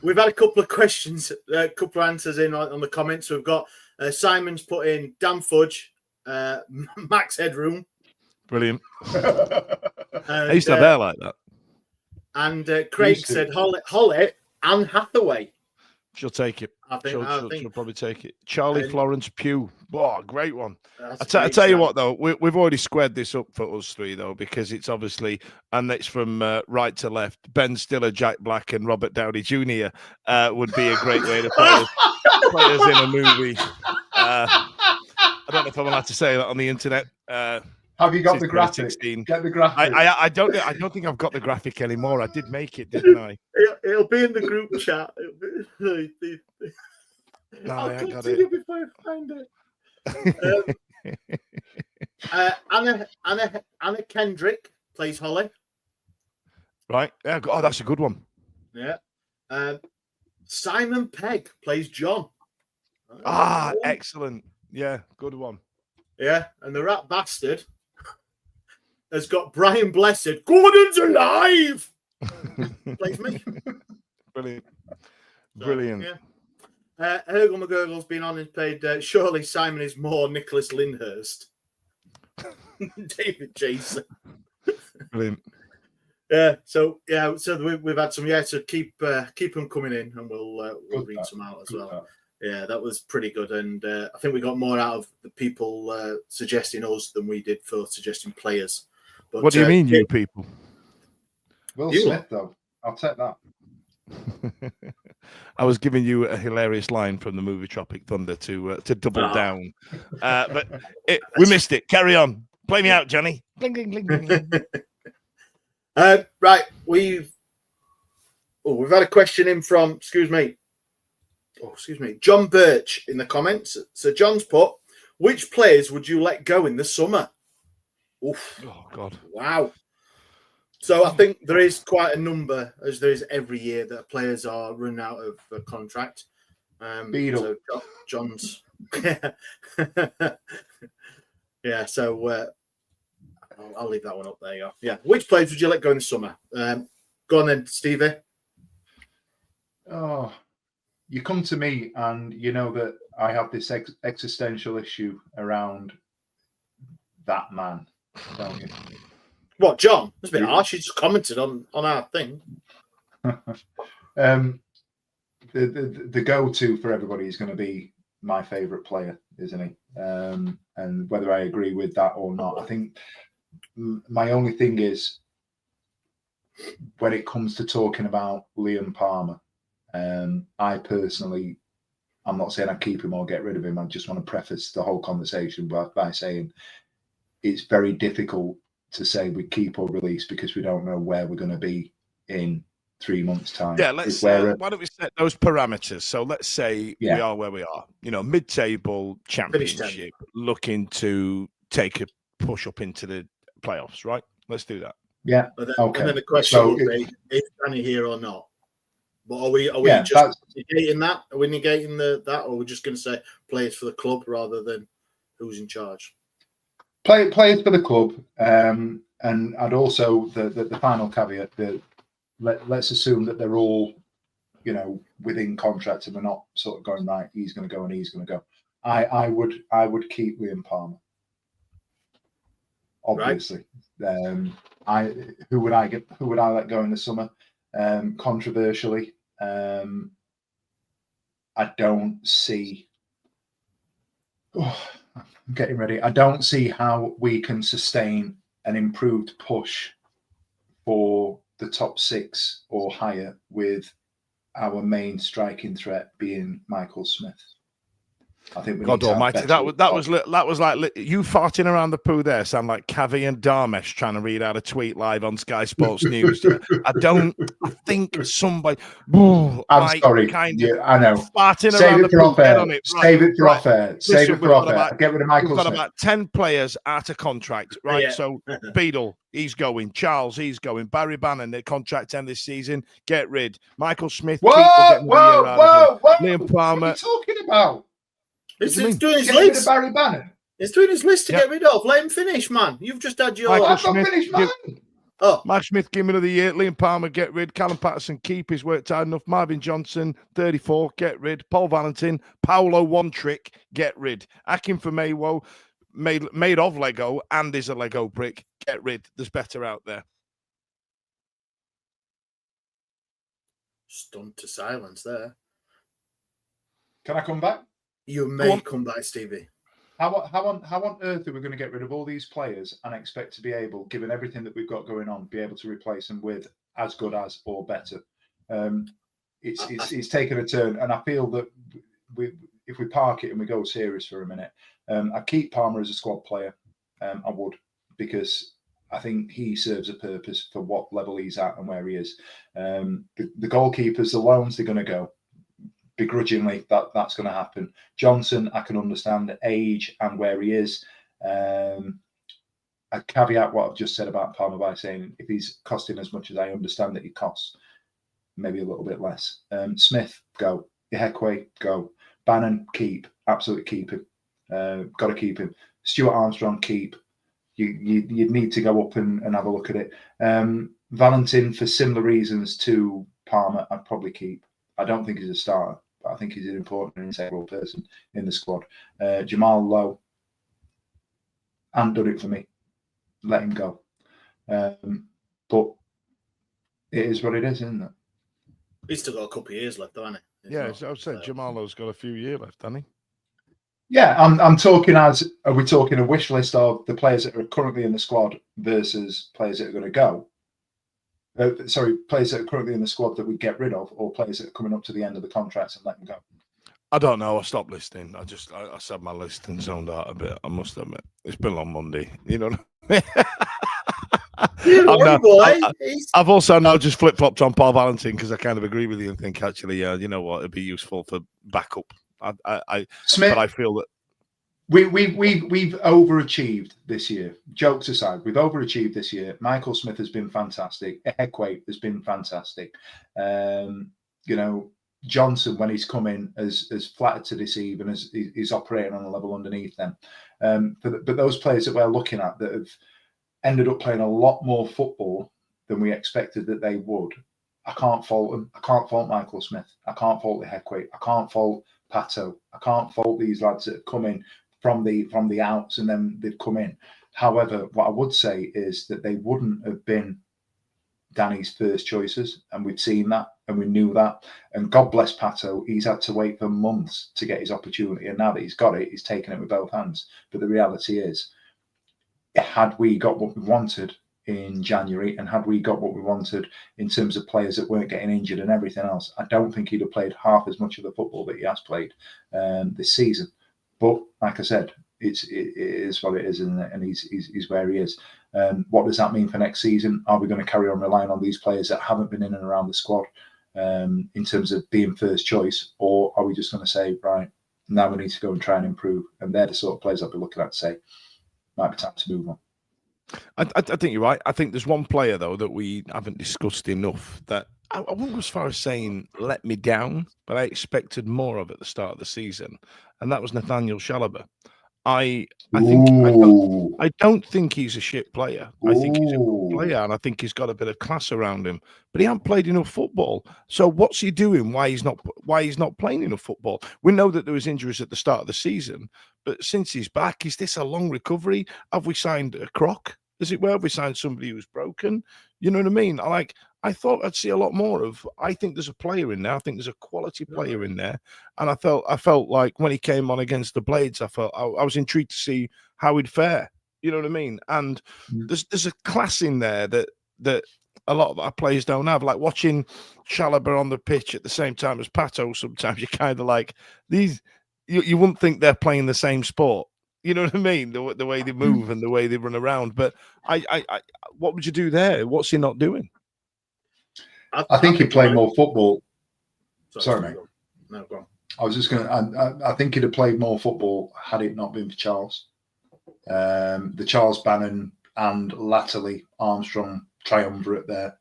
We've had a couple of questions, a couple of answers in on the comments. We've got Simon's put in Dan Fudge, Max Headroom. Brilliant. And, I used to have hair like that. And Craig said Holly Anne Hathaway. She'll take it. I think She'll probably take it. Charlie Florence Pugh. Oh, great one. I I tell you what, though, we've already squared this up for us three, though, because it's obviously, and it's from right to left. Ben Stiller, Jack Black, and Robert Downey Jr. Would be a great way to play us in a movie. I don't know if I'm allowed to say that on the internet. Have you got the graphic? Get the graphic. I don't think I've got the graphic anymore. I did make it, didn't I? It'll be in the group chat. No, I'll I ain't got continue it. before I find it. Anna Kendrick plays Holly. Right. Yeah. Oh, that's a good one. Yeah. Simon Pegg plays John. Excellent. Yeah, good one. Yeah, and the rat bastard has got Brian Blessed. Gordon's alive. Plays me. Brilliant. So, Brilliant. Yeah. Hergel McGurgle's been on and paid. Surely Simon is more Nicholas Lyndhurst. David Jason. Brilliant. Yeah. So we've had some. Yeah. So keep them coming in, and we'll read some out as well. Yeah, that was pretty good, and I think we got more out of the people suggesting us than we did for suggesting players. But, What do you mean, you people? Will Smith, though. I'll take that. I was giving you a hilarious line from the movie Tropic Thunder to double down, but we missed it. Carry on. Play me out, Johnny. Bling, bling, bling, bling. Right, we've had a question in from John Birch in the comments. So John's put, which players would you let go in the summer? Oof. Oh God. Wow. So I think there is quite a number, as there is every year, that players are running out of contract. So John's yeah, so I'll leave that one up there. Yeah. Which players would you let go in the summer? Go on then, Stevie. Oh, you come to me and you know that I have this existential issue around that man, don't you? What, John? That's a bit harsh. He just commented on our thing. The go-to for everybody is going to be my favourite player, isn't he? And whether I agree with that or not, I think my only thing is when it comes to talking about Liam Palmer, I personally, I'm not saying I keep him or get rid of him. I just want to preface the whole conversation by saying it's very difficult to say we keep or release because we don't know where we're going to be in 3 months' time. Yeah, let's. Why don't we set those parameters? So let's say we are where we are. You know, mid-table championship, looking to take a push up into the playoffs. Right? Let's do that. Yeah. Okay. And then the question would be: is Danny here or not? But are we just negating that? Are we negating that, or are we just going to say players for the club rather than who's in charge? Players for the club, and I'd also the final caveat that let's assume that they're all, within contract, and we're not sort of going right. He's going to go and he's going to go. I would keep Liam Palmer. Obviously, who would I let go in the summer? Controversially, I don't see. I'm getting ready. I don't see how we can sustain an improved push for the top 6 or higher with our main striking threat being Michael Smith. I think we God need to Almighty, have that was like you farting around the poo there. Sound like Cavi and Darmesh trying to read out a tweet live on Sky Sports News. I think somebody. I'm sorry. I know. Farting Save around it the for poo. off air. Get on it. Right. Save it for off air. Save it for off air. Get rid of Michael We've got Smith. about 10 players out of contract, right? Yeah. So Beadle, he's going. Charles, he's going. Barry Bannon, their contract end this season. Get rid. Michael Smith. Whoa! Liam Palmer. What are you talking about? He's doing his Get rid of list. Barry Bannon. He's doing his list to get rid of. Let him finish, man. You've just had your. Michael I've not Smith, finished mine. Mike Smith, Game of the Year. Liam Palmer, get rid. Callum Patterson, keep. He's worked hard enough. Marvin Johnson, 34, get rid. Paul Valentin, Paolo One Trick, get rid. Akin for Maywo, made of Lego and is a Lego brick, get rid. There's better out there. Stunned to silence there. Can I come back? You may come back, Stevie. How on earth are we going to get rid of all these players and expect to be able, given everything that we've got going on, be able to replace them with as good as or better? It's taken a turn, and I feel that if we park it and we go serious for a minute, I keep Palmer as a squad player. I would, because I think he serves a purpose for what level he's at and where he is. The goalkeepers, the loans, they're going to go. Begrudgingly, that's going to happen. Johnson, I can understand the age and where he is. I caveat what I've just said about Palmer by saying if he's costing as much as I understand that he costs, maybe a little bit less. Smith, go. Ihekwe, go. Bannon, keep. Absolutely keep him. Got to keep him. Stuart Armstrong, keep. You'd need to go up and have a look at it. Valentin, for similar reasons to Palmer, I'd probably keep. I don't think he's a starter, but I think he's an important and integral person in the squad. Jamal Lowe, and done it for me. Let him go. But it is what it is, isn't it? He's still got a couple of years left, hasn't he? Yeah, as I said, Jamal Lowe's got a few years left, hasn't he? Yeah, I'm talking are we talking a wish list of the players that are currently in the squad versus players that are going to go? Players that are currently in the squad that we get rid of, or players that are coming up to the end of the contracts and let them go? I don't know. I stopped listening. I said my list and zoned out a bit. I must admit, it's been a long Monday. You know what I mean? I've also now just flip flopped on Paul Valentin because I kind of agree with you and think actually, you know what, it'd be useful for backup. Smith, but I feel that we've overachieved this year. Jokes aside, we've overachieved this year. Michael Smith has been fantastic. Ihekwe has been fantastic. Johnson, when he's come in, has flattered to deceive and he's operating on a level underneath them. But those players that we're looking at that have ended up playing a lot more football than we expected that they would, I can't fault them. I can't fault Michael Smith. I can't fault Ihekwe. I can't fault Pato. I can't fault these lads that have come in from the outs and then they've come in. However, what I would say is that they wouldn't have been Danny's first choices, and we've seen that and we knew that. And God bless Pato, he's had to wait for months to get his opportunity, and now that he's got it, he's taken it with both hands. But the reality is, had we got what we wanted in January, and had we got what we wanted in terms of players that weren't getting injured and everything else, I don't think he'd have played half as much of the football that he has played this season. But like I said, it is what it is, isn't it? And he's where he is. What does that mean for next season? Are we going to carry on relying on these players that haven't been in and around the squad in terms of being first choice, or are we just going to say, right, now we need to go and try and improve? And they're the sort of players I'll be looking at to say, might be time to move on. I think you're right. I think there's one player, though, that we haven't discussed enough that I won't go as far as saying let me down, but I expected more of at the start of the season, and that was Nathaniel Chalobah. I Ooh. don't think he's a shit player. I think he's a good Ooh. player, and I think he's got a bit of class around him. But he hasn't played enough football. So what's he doing? Why he's not playing enough football? We know that there was injuries at the start of the season, but since he's back, is this a long recovery? Have we signed a croc? Is it where have we signed somebody who's broken? You know what I mean? I thought I'd see a lot more of. I think there's a player in there. I think there's a quality player in there, and I felt like when he came on against the Blades, I was intrigued to see how he'd fare. You know what I mean? And there's a class in there that a lot of our players don't have. Like watching Chalobah on the pitch at the same time as Pato. Sometimes you're kind of like these. You wouldn't think they're playing the same sport. You know what I mean? The way they move and the way they run around. But what would you do there? What's he not doing? I think he'd play more football. Sorry, mate. No, go on. I was just going to. I think he'd have played more football had it not been for Charles. The Charles Bannon and latterly Armstrong triumvirate there.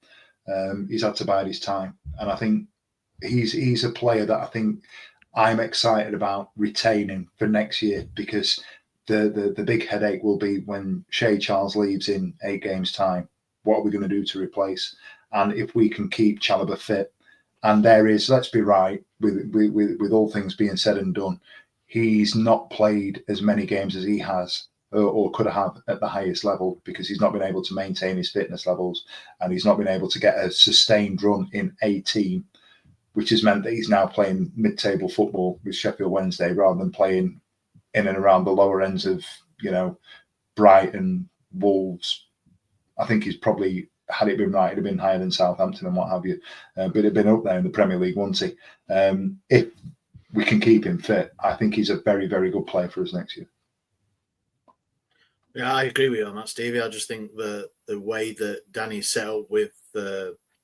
He's had to bide his time, and I think he's a player that I think I'm excited about retaining for next year because the big headache will be when Shea Charles leaves in 8 games' time. What are we going to do to replace? And if we can keep Chalobah fit, and there is, let's be right, with all things being said and done, he's not played as many games as he has or could have at the highest level because he's not been able to maintain his fitness levels and he's not been able to get a sustained run in a team, which has meant that he's now playing mid-table football with Sheffield Wednesday rather than playing in and around the lower ends of, Brighton, Wolves. I think he's probably, had it been right, it'd have been higher than Southampton and what have you. But it'd been up there in the Premier League, wouldn't he? If we can keep him fit, I think he's a very, very good player for us next year. Yeah, I agree with you on that, Stevie. I just think the way that Danny's set up with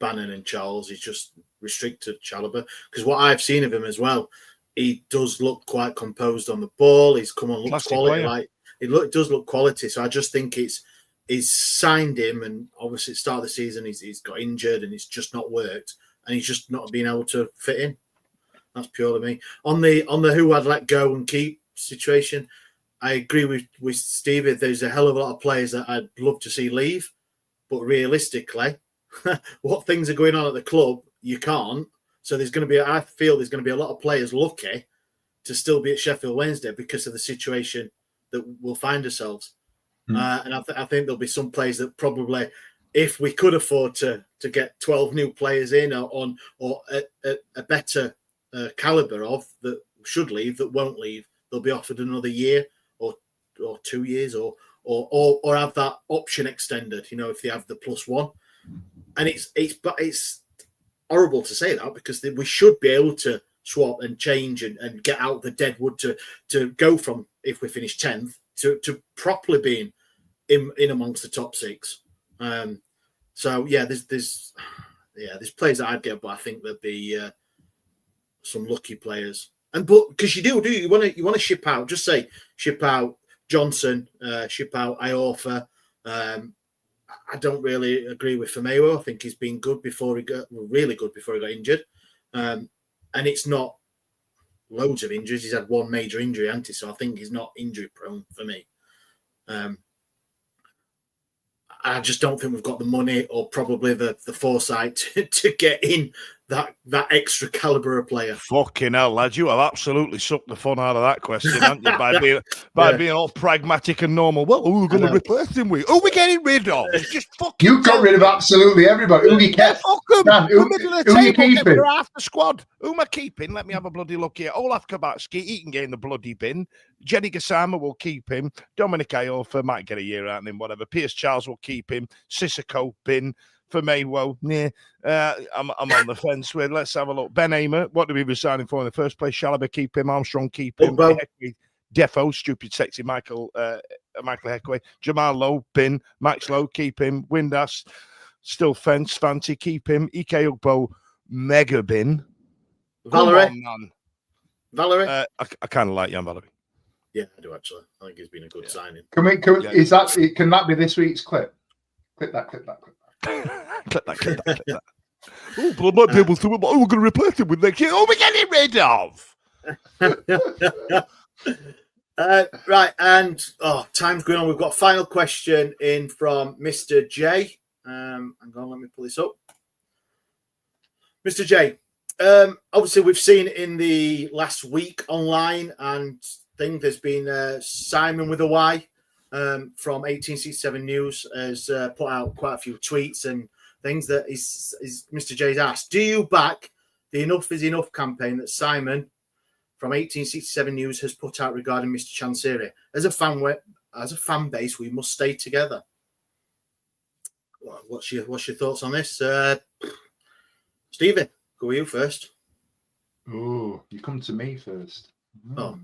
Bannon and Charles is just restricted Chalobah. Because what I've seen of him as well, he does look quite composed on the ball. He's come on, looks quality. It does look quality. So I just think he's signed him, and obviously at the start of the season he's got injured and it's just not worked, and he's just not been able to fit in. That's purely me. On the who I'd let go and keep situation, I agree with Stevie. There's a hell of a lot of players that I'd love to see leave, but realistically, what things are going on at the club, you can't. So I feel there's going to be a lot of players lucky to still be at Sheffield Wednesday because of the situation that we'll find ourselves. And I think there'll be some players that probably, if we could afford to get 12 new players in or a better caliber of that should leave, that won't leave, they'll be offered another year or 2 years or have that option extended, if they have the +1. And it's horrible to say that because we should be able to swap and change and get out the dead wood to go from, if we finish 10th, to properly being in amongst the top 6. So yeah, there's players that I'd get, but I think there'd be some lucky players. But because you want to ship out, just say ship out Johnson, ship out Iorfa. I don't really agree with Firmino. I think he's been good before really good before he got injured. And it's not loads of injuries. He's had one major injury, hasn't he? So I think he's not injury prone for me. I just don't think we've got the money or probably the foresight to get in that extra caliber of player. Fucking hell, lad! You have absolutely sucked the fun out of that question, haven't you? By being all pragmatic and normal. Well, who are we going to replace him with? Who are we getting rid of? Just fucking. You got rid of absolutely everybody. Who you kept? Fuck them. Dan, who you keeping? Half the squad. Who am I keeping? Let me have a bloody look here. Olaf Kabatsky, he can get in the bloody bin. Jenny Gassama will keep him. Dominic Iorfa might get a year out of him, whatever. Pierce Charles will keep him. Sissoko, bin. For me, well, I'm on the fence with. Let's have a look. Ben Hamer, what did we be signing for in the first place? Chalobah, keep him. Armstrong, keep him. Defo, stupid, sexy Michael Heckway. Jamal Lowe, bin. Max Lowe, keep him. Windass, still fence, fancy, keep him. Ike Ugbo, mega bin. Valerie. Valerie. I kind of like Jan Valerie. Yeah, I do actually. I think he's been a good signing. Can that be this week's clip? Clip that. Clip that. Oh, but I might be able to. We're going to replace him with next year. Oh, we're getting rid of. Right, and time's going on. We've got a final question in from Mr. J. Hang on, let me pull this up. Mr. J, obviously we've seen in the last week online and there's been Simon with a Y from 1867 News has put out quite a few tweets and things that is Mr. J's asked. Do you back the Enough is Enough campaign that Simon from 1867 News has put out regarding Mr. Chansiri? As a fan base, we must stay together. What's your thoughts on this? Stephen, go with you first. Oh, you come to me first. Oh,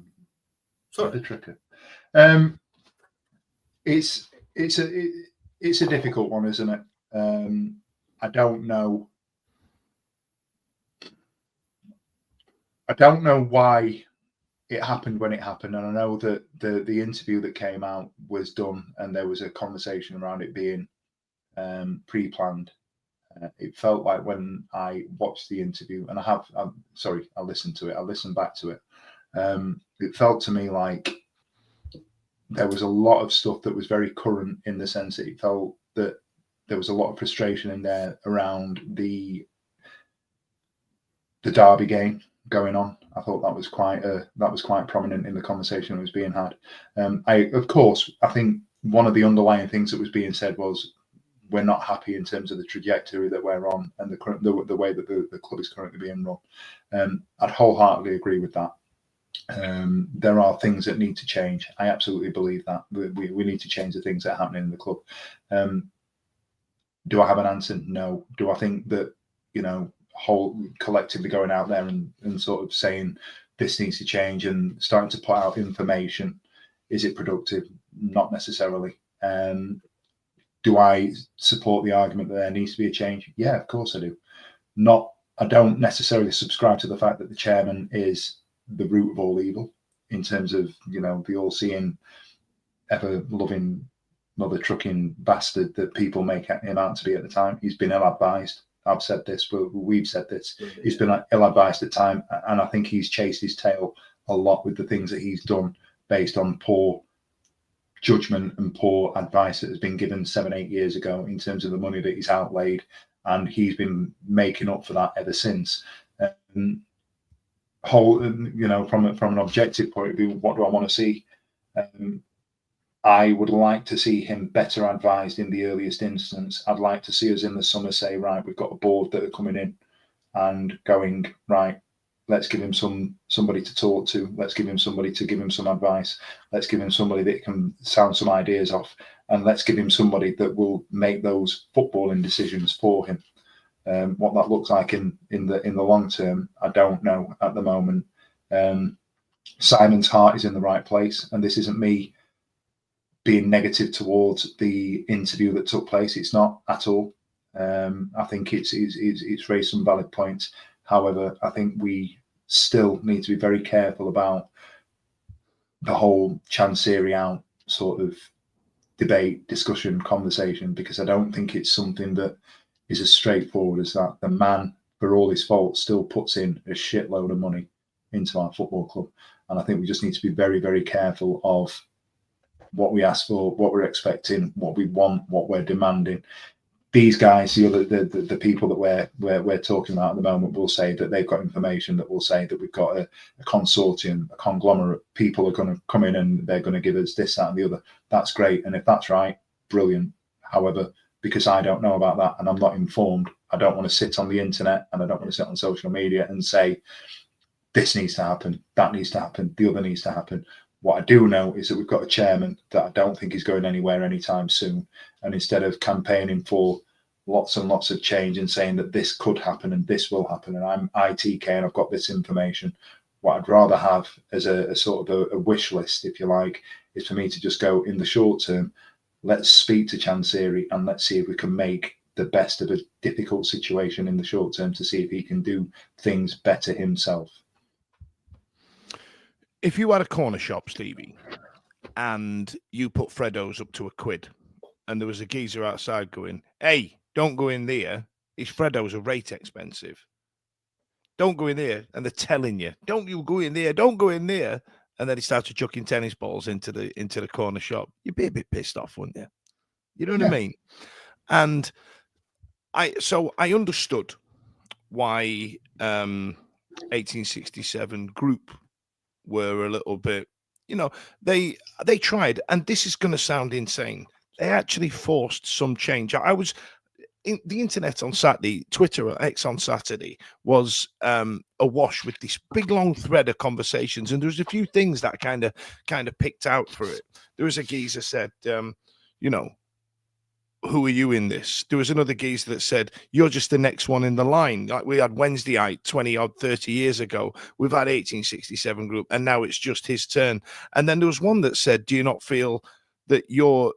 sorry. The tricker. It's a difficult one, isn't it? I don't know. I don't know why it happened when it happened, and I know that the interview that came out was done, and there was a conversation around it being pre-planned. It felt like when I watched the interview, and I listened to it. I listened back to it. It felt to me like there was a lot of stuff that was very current in the sense that it felt that there was a lot of frustration in there around the Derby game going on. I thought that was quite prominent in the conversation that was being had. I think one of the underlying things that was being said was we're not happy in terms of the trajectory that we're on and the way that the club is currently being run. I'd wholeheartedly agree with that. There are things that need to change. I absolutely believe that we need to change the things that are happening in the club. Do I have an answer? No. Do I think that, whole collectively going out there and sort of saying this needs to change and starting to put out information, is it productive? Not necessarily. Do I support the argument that there needs to be a change? Yeah, of course I do. I don't necessarily subscribe to the fact that the chairman is the root of all evil in terms of, the all-seeing, ever-loving, mother-trucking bastard that people make him out to be at the time. He's been ill-advised. I've said this, we've said this. He's been ill-advised at time, and I think he's chased his tail a lot with the things that he's done based on poor judgment and poor advice that has been given 7-8 years ago in terms of the money that he's outlaid, and he's been making up for that ever since. From an objective point of view, what do I want to see? I would like to see him better advised in the earliest instance. I'd like to see us in the summer say, right, we've got a board that are coming in and going, right, let's give him somebody to talk to. Let's give him somebody to give him some advice. Let's give him somebody that can sound some ideas off. And let's give him somebody that will make those footballing decisions for him. What that looks like in the long term, I don't know at the moment. Simon's heart is in the right place, and this isn't me being negative towards the interview that took place. It's not at all. I think it's raised some valid points. However, I think we still need to be very careful about the whole Chansiri out sort of debate, discussion, conversation, because I don't think it's something that is as straightforward as that. The man, for all his faults, still puts in a shitload of money into our football club. And I think we just need to be very, very careful of what we ask for, what we're expecting, what we want, what we're demanding. These guys, the people that we're talking about at the moment, will say that they've got information that will say that we've got a consortium, a conglomerate. People are going to come in and they're going to give us this, that, and the other. That's great, and if that's right, brilliant. However, because I don't know about that and I'm not informed, I don't want to sit on the internet and I don't want to sit on social media and say this needs to happen, that needs to happen, the other needs to happen. What I do know is that we've got a chairman that I don't think is going anywhere anytime soon. And instead of campaigning for lots and lots of change and saying that this could happen and this will happen, and I'm ITK and I've got this information, what I'd rather have as a sort of a wish list, if you like, is for me to just go, in the short term, let's speak to Chansiri and let's see if we can make the best of a difficult situation in the short term to see if he can do things better himself. If you had a corner shop, Stevie, and you put Freddo's up to £1, and there was a geezer outside going, hey, don't go in there, his Freddo's are rate expensive. Don't go in there. And they're telling you, don't you go in there, don't go in there. and then he started chucking tennis balls into the corner shop, you'd be a bit pissed off, wouldn't you? You know what I mean? And I understood why 1867 group were a little bit, they tried, and this is going to sound insane. They actually forced some change. I was in the internet on Saturday, Twitter or X on Saturday was awash with this big long thread of conversations, and there was a few things that kind of picked out for it. There was a geezer said, who are you in this? There was another geezer that said, you're just the next one in the line. Like we had Wednesday 20 odd 30 years ago. We've had 1867 group, and now it's just his turn. And then there was one that said, do you not feel that you're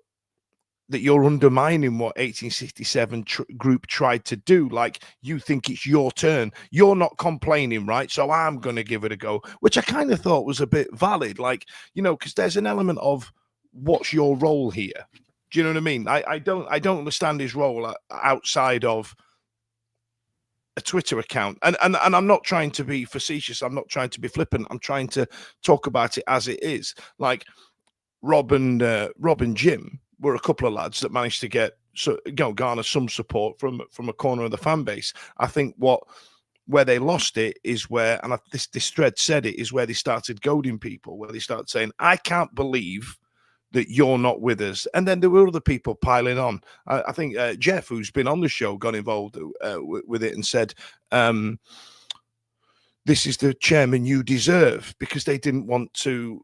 undermining what 1867 group tried to do? Like, you think it's your turn. You're not complaining, right? So I'm going to give it a go, which I kind of thought was a bit valid. Like, because there's an element of what's your role here? Do you know what I mean? I don't understand his role outside of a Twitter account. And I'm not trying to be facetious. I'm not trying to be flippant. I'm trying to talk about it as it is. Like Rob and Jim were a couple of lads that managed to garner some support from a corner of the fan base. I think where they lost it is where, and this thread said it, is where they started goading people, where they started saying, I can't believe that you're not with us. And then there were other people piling on. I think Jeff, who's been on the show, got involved with it and said, this is the chairman you deserve, because they didn't want to,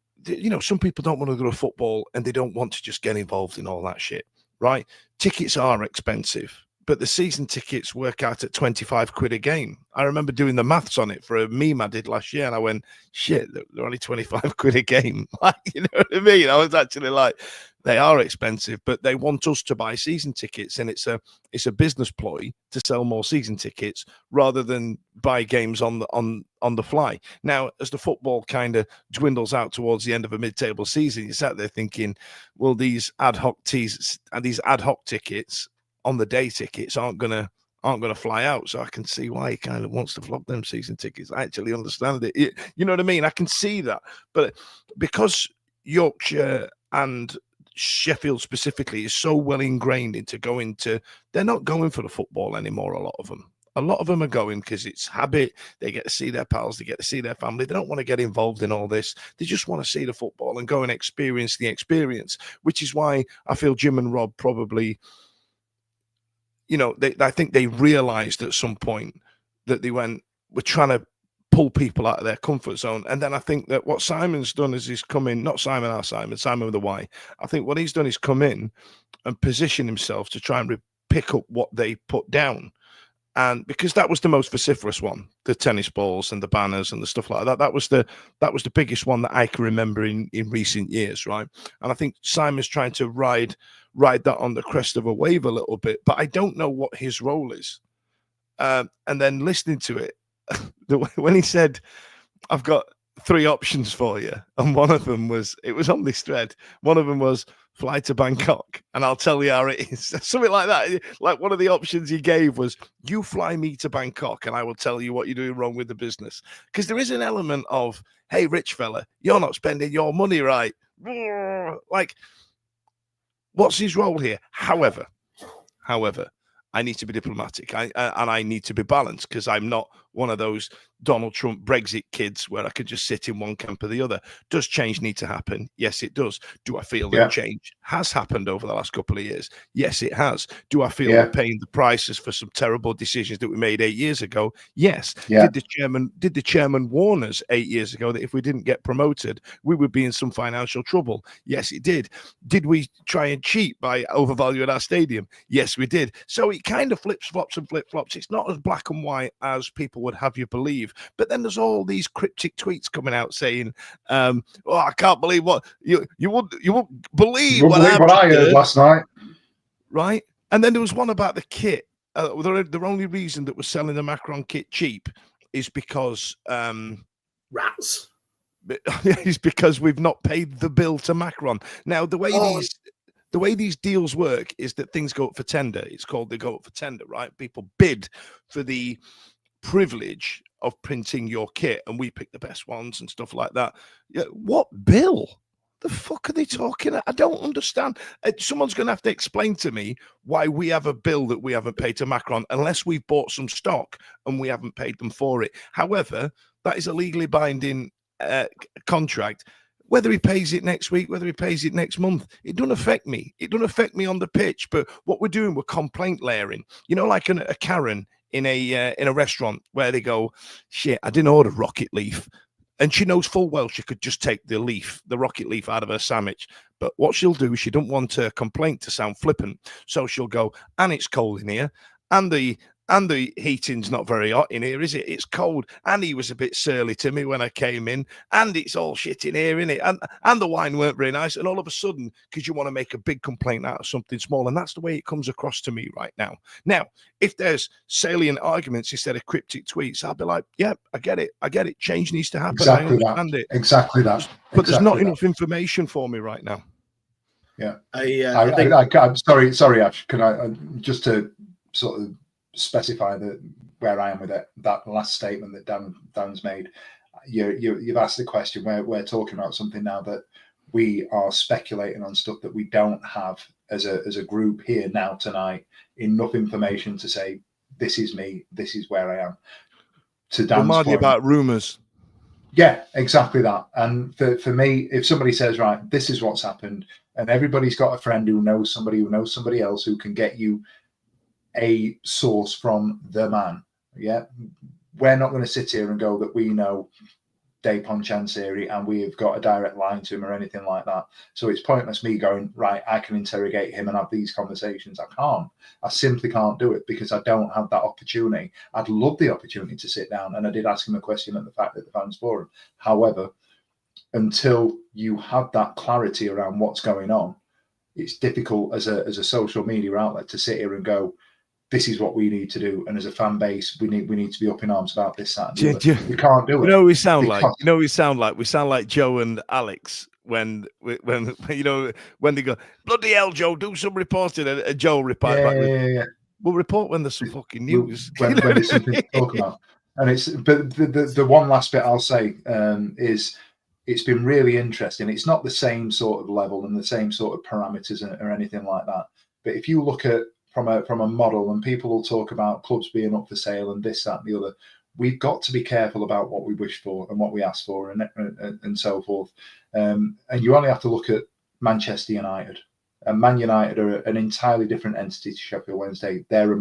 some people don't want to go to football and they don't want to just get involved in all that shit, right? Tickets are expensive, but the season tickets work out at 25 quid a game. I remember doing the maths on it for a meme I did last year, and I went, shit, they're only 25 quid a game. Like, you know what I mean? I was actually like, they are expensive, but they want us to buy season tickets, and it's a business ploy to sell more season tickets rather than buy games on the fly. Now, as the football kind of dwindles out towards the end of a mid-table season, you sat there thinking, well, these ad hoc tickets on the day tickets aren't gonna fly out. So I can see why he kind of wants to flog them season tickets. I actually understand it. You know what I mean? I can see that. But because Yorkshire and Sheffield specifically is so well ingrained into they're not going for the football anymore. A lot of them are going because it's habit. They get to see their pals, they get to see their family. They don't want to get involved in all this. They just want to see the football and go and experience the experience, which is why I feel Jim and Rob probably, I think they realized at some point that we're trying to pull people out of their comfort zone. And then I think that what Simon's done is he's come in, not Simon our Simon with a Y. I think what he's done is come in and position himself to try and pick up what they put down. And because that was the most vociferous one, the tennis balls and the banners and the stuff like that, that was the biggest one that I can remember in recent years, right? And I think Simon's trying to ride that on the crest of a wave a little bit, but I don't know what his role is. And then listening to it, when he said, I've got 3 options for you, and one of them was, it was on this thread, one of them was fly to Bangkok and I'll tell you how it is. Something like that. Like one of the options he gave was, you fly me to Bangkok and I will tell you what you're doing wrong with the business. Because there is an element of, hey, rich fella, you're not spending your money right. Like, what's his role here? However, I need to be diplomatic and I need to be balanced, because I'm not one of those Donald Trump Brexit kids where I could just sit in one camp or the other. Does change need to happen? Yes, it does. Do I feel that change has happened over the last couple of years? Yes, it has. Do I feel we're paying the prices for some terrible decisions that we made 8 years ago? Yes. Did the chairman warn us 8 years ago that if we didn't get promoted, we would be in some financial trouble? Yes, it did. Did we try and cheat by overvaluing our stadium? Yes, we did. So it kind of flip-flops. It's not as black and white as people would have you believe. But then there's all these cryptic tweets coming out saying, "Oh, I can't believe what you won't believe what I heard last night." Right? And then there was one about the kit. The only reason that we're selling the Macron kit cheap is because rats. Is because we've not paid the bill to Macron. Now the way these deals work is that things go up for tender. It's called they go up for tender, right? People bid for the privilege of printing your kit, and we pick the best ones and stuff like that. Yeah, what bill? The fuck are they talking about? I don't understand. Someone's going to have to explain to me why we have a bill that we haven't paid to Macron, unless we've bought some stock and we haven't paid them for it. However, that is a legally binding contract. Whether he pays it next week, whether he pays it next month, it doesn't affect me. It doesn't affect me on the pitch. But what we're doing, we're complaint layering. You know, like a Karen in a restaurant where they go, shit, I didn't order rocket leaf. And she knows full well she could just take the rocket leaf out of her sandwich. But what she'll do is she don't want her complaint to sound flippant. So she'll go, and it's cold in here, and the heating's not very hot in here, is it? It's cold. And he was a bit surly to me when I came in. And it's all shit in here, isn't it? And the wine weren't very nice. And all of a sudden, because you want to make a big complaint out of something small, and that's the way it comes across to me right now. Now, if there's salient arguments instead of cryptic tweets, I'll be like, yeah, I get it. Change needs to happen. Exactly I understand that. it. Exactly that. But there's not enough information for me right now. Yeah. I'm sorry, Ash. Can I just to sort of specify where I am with it, that last statement that Dan's made? You've asked the question where we're talking about something now that we are speculating on stuff that we don't have as a group here now tonight. Enough information to say this is me, this is where I am. To Dan's point about rumours. Yeah, exactly that. And for me, if somebody says, right, this is what's happened, and everybody's got a friend who knows somebody else who can get you a source from the man, yeah, we're not going to sit here and go that we know Dapon Chansiri and we have got a direct line to him or anything like that. So it's pointless me going, right, I can interrogate him and have these conversations. I simply can't do it because I don't have that opportunity. I'd love the opportunity to sit down, and I did ask him a question at the fact that the fans forum. However, until you have that clarity around what's going on, it's difficult as a social media outlet to sit here and go, this is what we need to do, and as a fan base, we need to be up in arms about this, that, and the other. We can't do it. You know, we sound like we sound like Joe and Alex when you know when they go, bloody hell, Joe, do some reporting, and Joe replied back with, we'll report when there's some fucking news. When there's something to talk about. And the one last bit I'll say is it's been really interesting. It's not the same sort of level and the same sort of parameters or anything like that. But if you look at from a model, and people will talk about clubs being up for sale and this, that, and the other, we've got to be careful about what we wish for and what we ask for and so forth. And you only have to look at Manchester United. And Man United are an entirely different entity to Sheffield Wednesday. They're a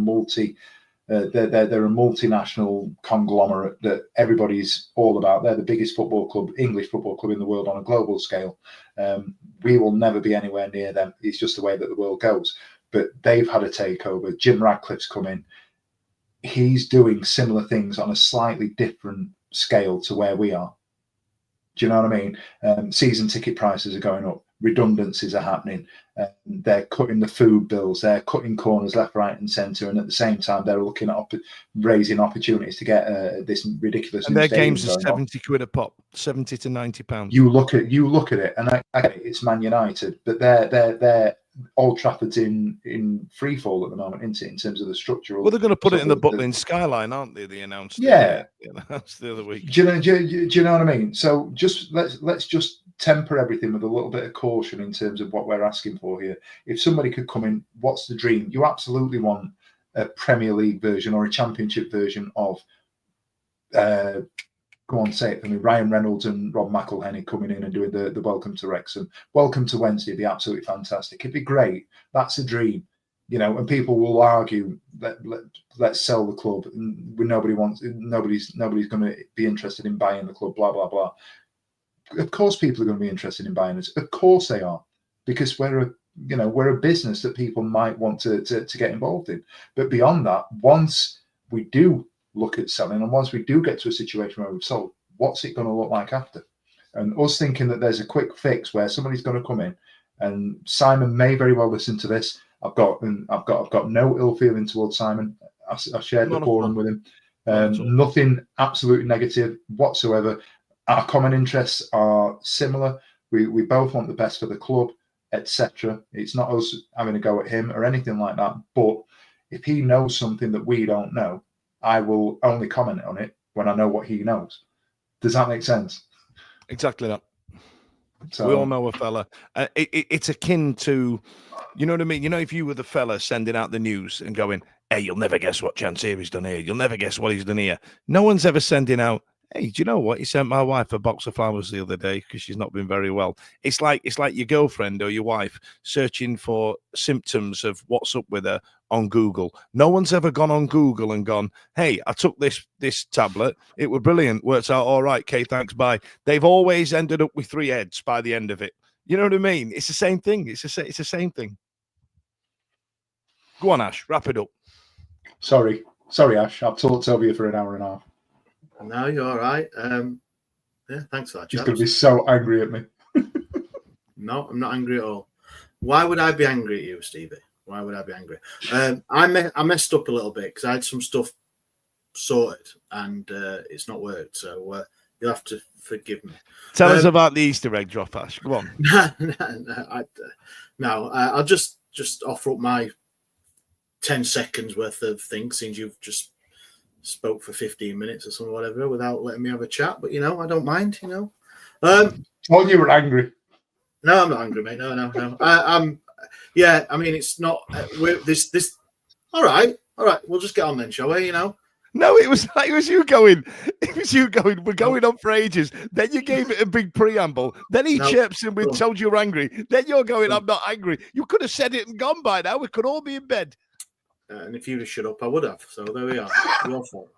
they're a multinational conglomerate that everybody's all about. They're the biggest English football club in the world on a global scale. We will never be anywhere near them. It's just the way that the world goes. But they've had a takeover. Jim Radcliffe's come in. He's doing similar things on a slightly different scale to where we are. Do you know what I mean? Season ticket prices are going up. Redundancies are happening. They're cutting the food bills. They're cutting corners left, right, and centre. And at the same time, they're looking at raising opportunities to get this ridiculous. And their games are 70 quid a pop, 70 to 90 pounds. You look at it, and I get it, it's Man United, but they're Old Trafford's in free fall at the moment, isn't it, in terms of the structure? Well, they're going to put it in the Butlin skyline, aren't they? They announced. Yeah, announced the other week. Do you know what I mean? So let's just temper everything with a little bit of caution in terms of what we're asking for here. If somebody could come in, what's the dream? You absolutely want a Premier League version or a Championship version of. Go on, say it for me. Ryan Reynolds and Rob McElhenney coming in and doing the Welcome to Wrexham. Welcome to Wednesday would be absolutely fantastic. It'd be great. That's a dream, you know. And people will argue that let's sell the club. Nobody's going to be interested in buying the club. Blah blah blah. Of course, people are going to be interested in buying it. Of course, they are, because we're a business that people might want to get involved in. But beyond that, once we do look at selling, and once we do get to a situation where we've sold, what's it going to look like after? And us thinking that there's a quick fix where somebody's going to come in, and Simon may very well listen to this. I've got no ill feeling towards Simon. I shared the forum with him. Nothing absolutely negative whatsoever. Our common interests are similar. We both want the best for the club, etc. It's not us having a go at him or anything like that. But if he knows something that we don't know, I will only comment on it when I know what he knows. Does that make sense? Exactly that. So, We all know a fella. It's akin to, you know what I mean? You know, if you were the fella sending out the news and going, hey, you'll never guess what Chancery's done here. You'll never guess what he's done here. No one's ever sending out, hey, do you know what? He sent my wife a box of flowers the other day because she's not been very well. It's like your girlfriend or your wife searching for symptoms of what's up with her on Google. No one's ever gone on Google and gone, hey, I took this tablet. It was brilliant. Works out all right. Okay, thanks, bye. They've always ended up with 3 heads by the end of it. You know what I mean? It's the same thing. It's the same thing. Go on, Ash. Wrap it up. Sorry, Ash. I've talked over you for an hour and a half. No, you're all right. Yeah, thanks for that, He's chaps. going to be so angry at me. No, I'm not angry at all. Why would I be angry at you, Stevie? Why would I be angry? I messed up a little bit because I had some stuff sorted and it's not worked. So you'll have to forgive me. Tell us about the Easter egg drop, Ash. Go on. No, I'll just offer up my 10 seconds worth of things since you've just spoke for 15 minutes or something, whatever, without letting me have a chat. But, I don't mind, You were angry. No, I'm not angry, mate. No. Yeah, I mean, it's not this. All right. We'll just get on then, shall we? No, it was you going. We're going on for ages. Then you gave it a big preamble. Then he chirps in with told you were angry. Then you're going, I'm not angry. You could have said it and gone by now. We could all be in bed. And if you'd have shut up, I would have. So there we are. Your fault.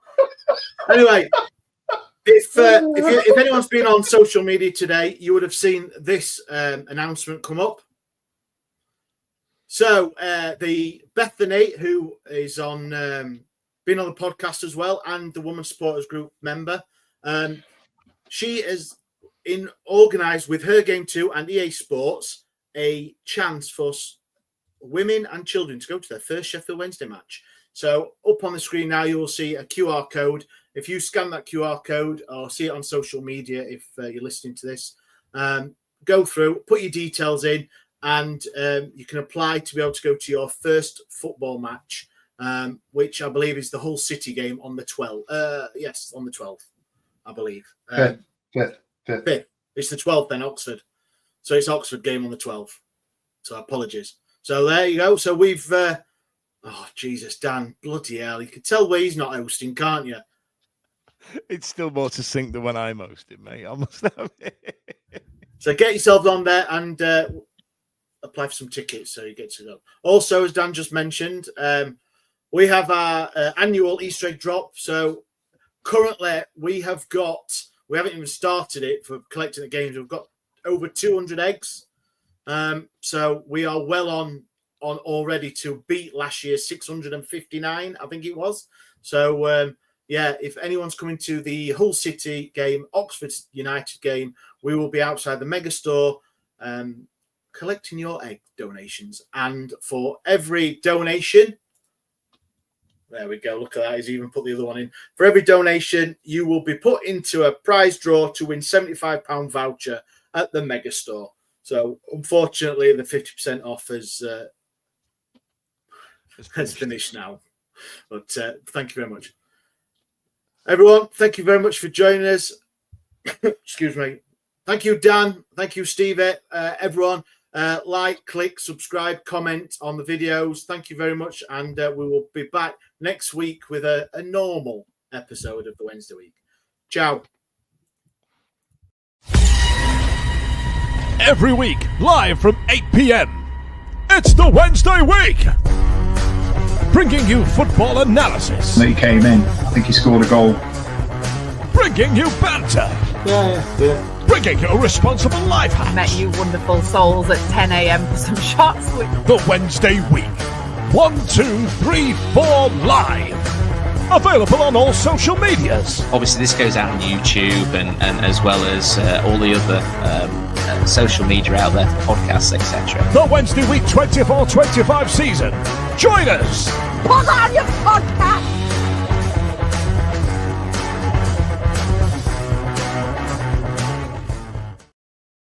Anyway, if anyone's been on social media today, you would have seen this announcement come up. So the Bethany, who is on been on the podcast as well, and the Women's Supporters Group member, she is organised with Her Game 2 and EA Sports a chance for women and children to go to their first Sheffield Wednesday match. So up on the screen now, you will see a QR code. If you scan that QR code or see it on social media, if you're listening to this, go through, put your details in, and you can apply to be able to go to your first football match, which I believe is the Hull City game on the 12th. Yes, on the 12th, I believe. Fifth. It's the 12th then, Oxford. So it's Oxford game on the 12th. So apologies. So there you go. So we've... oh, Jesus, Dan. Bloody hell. You can tell where he's not hosting, can't you? It's still more succinct than when I'm hosting, mate. I must have it. So get yourself on there and apply for some tickets so you get to go. Also, as Dan just mentioned, we have our annual Easter egg drop. So currently we haven't even started it for collecting the games. We've got over 200 eggs. So we are well on already to beat last year's 659, I think it was. So, if anyone's coming to the Hull City game, Oxford United game, we will be outside the Mega Store collecting your egg donations. And for every donation, there we go, look at that, he's even put the other one in. For every donation, you will be put into a prize draw to win £75 voucher at the Mega Store. So, unfortunately, the 50% off has finished now. But thank you very much. Everyone, thank you very much for joining us. Excuse me. Thank you, Dan. Thank you, Stevie. Everyone, like, click, subscribe, comment on the videos. Thank you very much. And we will be back next week with a normal episode of the Wednesday week. Ciao. Every week, live from 8 p.m. It's the Wednesday week. Bringing you football analysis. He came in. I think he scored a goal. Bringing you banter. Yeah. Bringing you responsible life hacks. Met you wonderful souls at 10 a.m. for some shots. The Wednesday week. 1, 2, 3, 4 live. Available on all social medias. Obviously, this goes out on YouTube and as well as all the other social media out there, podcasts, etc. The Wednesday week 24-25 season. Join us. Put on your